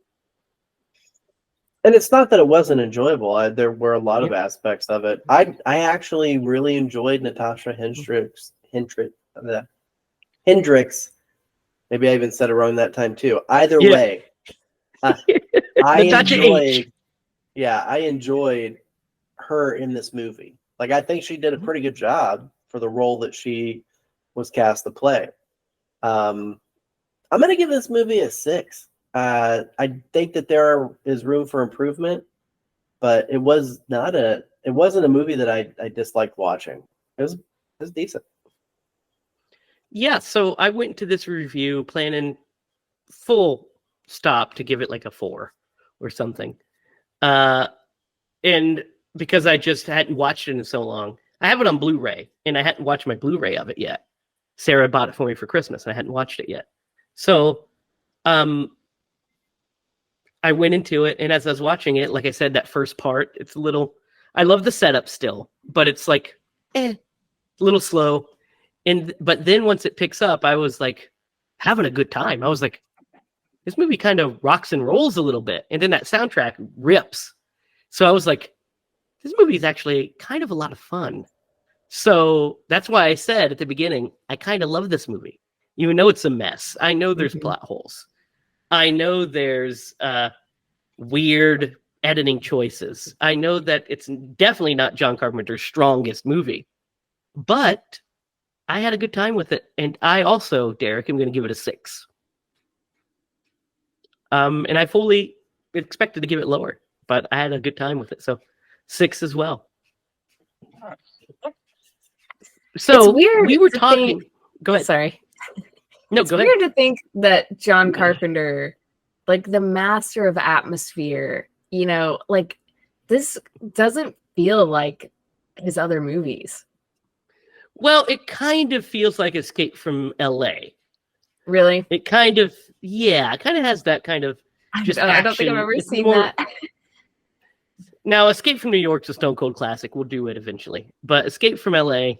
And it's not that it wasn't enjoyable. There were a lot of aspects of it. I actually really enjoyed Natasha Hendricks. Maybe I even said it wrong that time too. Either way, I enjoyed her in this movie. Like, I think she did a pretty good job for the role that she was cast to play. I'm going to give this movie a 6. I think that there is room for improvement, but it wasn't a movie that I disliked watching. It was decent. Yeah, so I went to this review planning full stop to give it like a 4 or something. And because I just hadn't watched it in so long, I have it on Blu-ray, and I hadn't watched my Blu-ray of it yet. Sarah bought it for me for Christmas, and I hadn't watched it yet. So, I went into it, and as I was watching it, like I said, that first part, it's a little, I love the setup still, but it's like, a little slow. But then once it picks up, I was like having a good time. I was like, this movie kind of rocks and rolls a little bit. And then that soundtrack rips. So I was like, this movie is actually kind of a lot of fun. So that's why I said at the beginning, I kind of love this movie, even though it's a mess. I know there's plot holes. I know there's weird editing choices. I know that it's definitely not John Carpenter's strongest movie, but I had a good time with it. And I also, Derek, am going to give it a 6. And I fully expected to give it lower, but I had a good time with it. So 6 as well. So it's weird we were talking. Go ahead. Sorry. No, it's go ahead. weird to think that John Carpenter, like the master of atmosphere, like this doesn't feel like his other movies. Well, it kind of feels like Escape from LA. Really? It kind of has that kind of just I don't think I've ever seen that. Now, Escape from New York's a Stone Cold classic. We'll do it eventually. But Escape from LA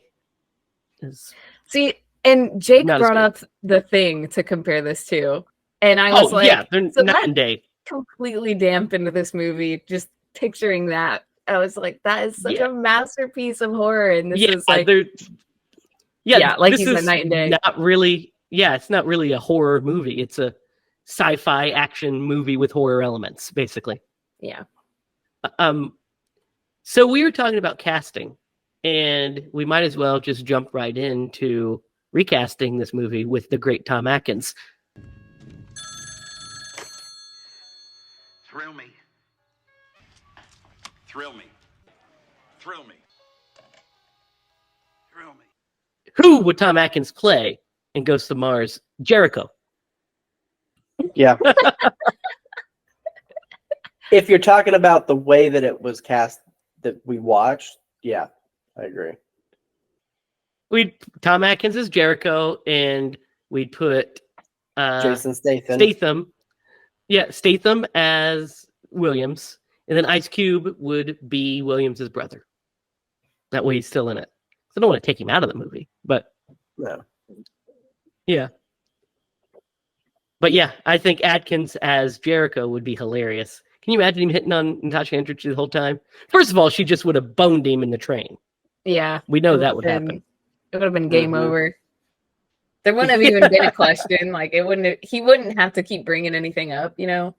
is... See, and Jake brought up The Thing to compare this to. And I was they're night and day. Completely dampened this movie. Just picturing that. I was like, that is such a masterpiece of horror. And this is like... like this you said, night and day. Not really... Yeah, it's not really a horror movie. It's a sci-fi action movie with horror elements, basically. Yeah. So we were talking about casting, and we might as well just jump right into recasting this movie with the great Tom Atkins. Thrill me. Thrill me. Thrill me. Thrill me. Who would Tom Atkins play in Ghost of Mars? Jericho. Yeah. If you're talking about the way that it was cast that we watched, yeah, I agree. Tom Atkins as Jericho, and we'd put Jason Statham. Statham as Williams, and then Ice Cube would be Williams' brother. That way he's still in it. I don't want to take him out of the movie, but no. Yeah. But yeah, I think Atkins as Jericho would be hilarious. Can you imagine him hitting on Natasha Henstridge the whole time? First of all, she just would have boned him in the train. Yeah. We know that would happen. It would have been game over. There wouldn't have even been a question. Like he wouldn't have to keep bringing anything up, you know?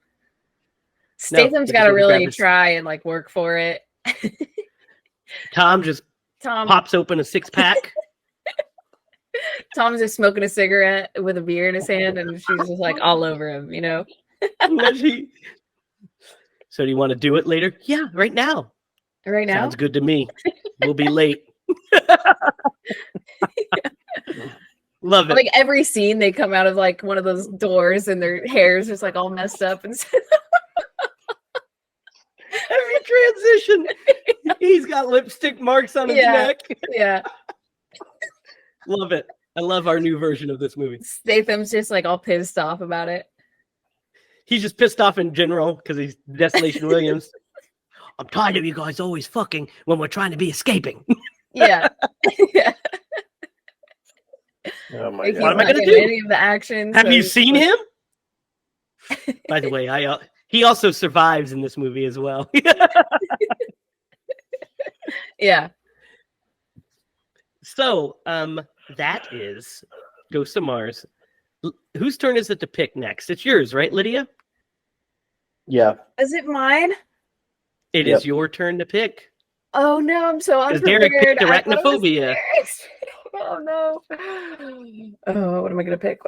Statham's got to really try and like work for it. Tom pops open a 6-pack. Tom's just smoking a cigarette with a beer in his hand, and she's just like all over him, you know? So do you want to do it later? Yeah, right now. Right now? Sounds good to me. We'll be late. Love it. Like every scene, they come out of like one of those doors, and their hair's just like all messed up. And every transition, he's got lipstick marks on his neck. Yeah. Love it. I love our new version of this movie. Statham's just like all pissed off about it. He's just pissed off in general because he's Destination Williams. I'm tired of you guys always fucking when we're trying to be escaping. Yeah. Yeah. Oh my God. What am I going to do? Any of the actions. Have you seen him? By the way, he also survives in this movie as well. Yeah. So, that is Ghost of Mars. Whose turn is it to pick next? It's yours, right, Lydia? Yeah. Is it mine? It is your turn to pick. Oh no, I'm so unprepared. Derek picked Arachnophobia. Oh no. Oh, what am I gonna pick?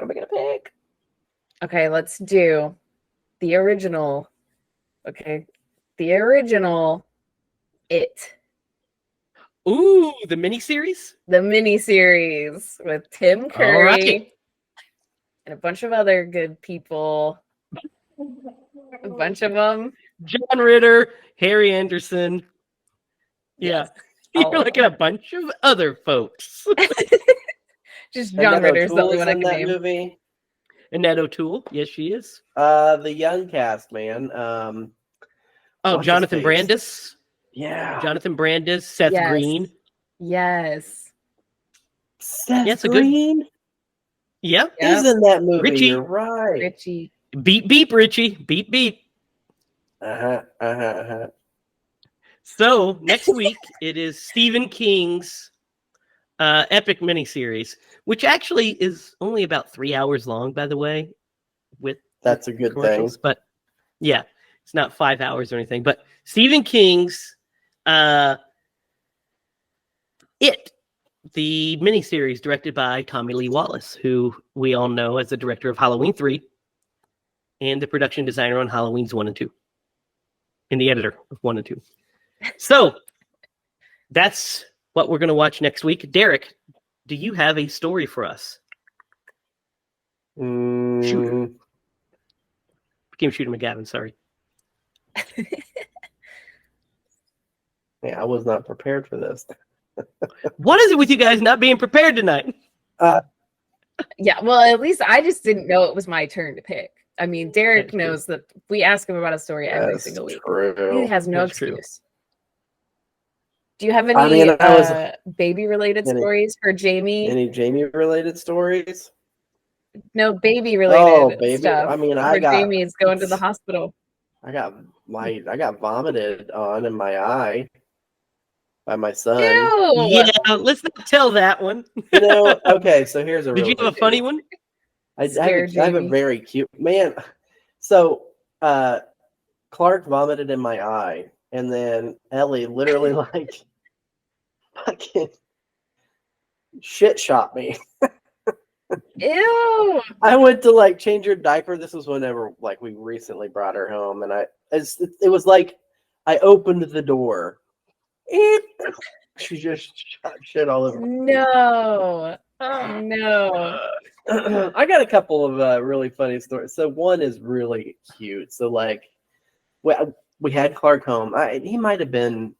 Okay, let's do the original. Okay. The original It. Ooh, the miniseries? The miniseries with Tim Curry and a bunch of other good people. A bunch of them. John Ritter, Harry Anderson. Yeah. Yes. You're like a bunch of other folks. Just John Ritter's the only one I can that name. Movie. Annette O'Toole. Yes, she is. The young cast, man. Jonathan Brandis. Yeah. Jonathan Brandis, Seth Green. Yes. Seth Green? Yep. He's in that movie. Richie. You're right. Richie. Beep, beep, Richie. Beep, beep. So, next week, it is Stephen King's epic miniseries, which actually is only about 3 hours long, by the way. That's a good thing. But, yeah, it's not 5 hours or anything. But Stephen King's It, the miniseries directed by Tommy Lee Wallace, who we all know as the director of Halloween 3 and the production designer on Halloween's 1 and 2 and the editor of 1 and 2. So that's what we're going to watch next week. Derek, do you have a story for us? Shooter. Became Shooter McGavin, sorry. Yeah, I was not prepared for this. What is it with you guys not being prepared tonight? Yeah, well, at least I just didn't know it was my turn to pick. I mean, Derek knows that we ask him about a story every single week. True. He has no excuse. Do you have any baby-related stories for Jamie? Any Jamie-related stories? No, baby-related stuff. I mean, Jamie is going to the hospital. I got vomited on in my eye by my son. Ew. Yeah, let's not tell that one. Okay, so here's a Did you have a funny one? I have a very cute man. So Clark vomited in my eye, and then Ellie literally like fucking shit shot me. Ew. I went to like change her diaper. This was whenever like we recently brought her home, and it was like I opened the door. She just shot shit all over. No. Oh no. I got a couple of really funny stories. So one is really cute. So like, we had Clark home. He might have been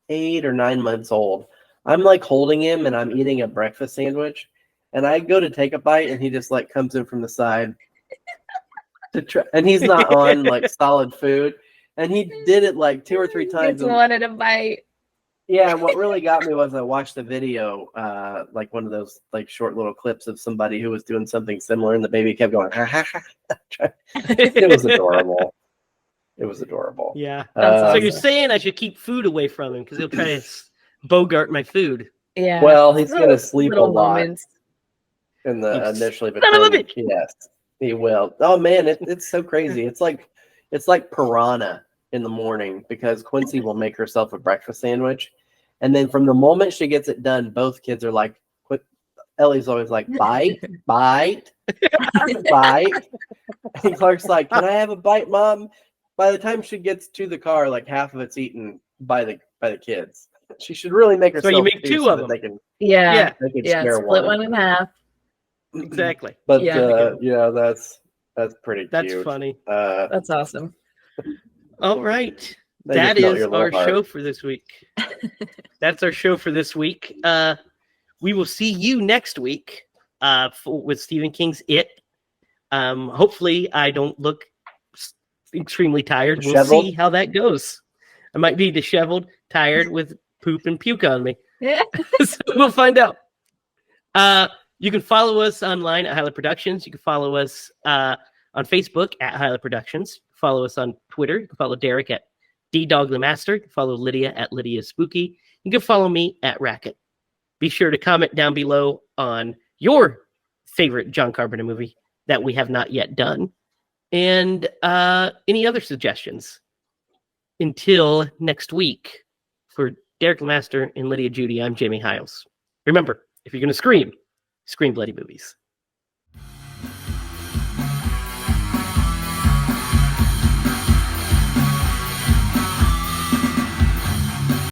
8 or 9 months old. I'm like holding him and I'm eating a breakfast sandwich, and I go to take a bite, and he just like comes in from the side to try, and he's not on like solid food, and he did it like 2 or 3 times. He wanted a bite. Yeah, what really got me was I watched a video, like one of those like short little clips of somebody who was doing something similar, and the baby kept going. Ha, ha, ha. It was adorable. It was adorable. Yeah. That's So awesome. you're saying I should keep food away from him because he'll try to bogart my food. Yeah. Well, he's going to sleep a Little lot moments. in the You initially, but son of a then, bitch. yes, he will. Oh man, it's so crazy. It's like piranha in the morning because Quincy will make herself a breakfast sandwich, and then from the moment she gets it done, both kids are like, Ellie's always like, bite, bite, bite. And Clark's like, can I have a bite, Mom? By the time she gets to the car, like half of it's eaten by the kids. She should really make herself So you make two of them. They can Yeah. they can Yeah. share Split one. one in half. Exactly. But Yeah. yeah, that's pretty That's cute. funny. That's awesome. All right. They That just melt is your little our heart. show for this week. That's our show for this week. We will see you next week with Stephen King's It. Hopefully, I don't look extremely tired. Disheveled? We'll see how that goes. I might be disheveled, tired with poop and puke on me. Yeah. So we'll find out. You can follow us online at HiLa Productions. You can follow us on Facebook at HiLa Productions. Follow us on Twitter. You can follow Derek at DDogTheMaster. You can follow Lydia at Lydia Spooky. You can follow me at Racket. Be sure to comment down below on your favorite John Carpenter movie that we have not yet done, and any other suggestions. Until next week, for Derek Lemaster and Lydia Judy, I'm Jamie Hiles. Remember, if you're going to scream bloody movies.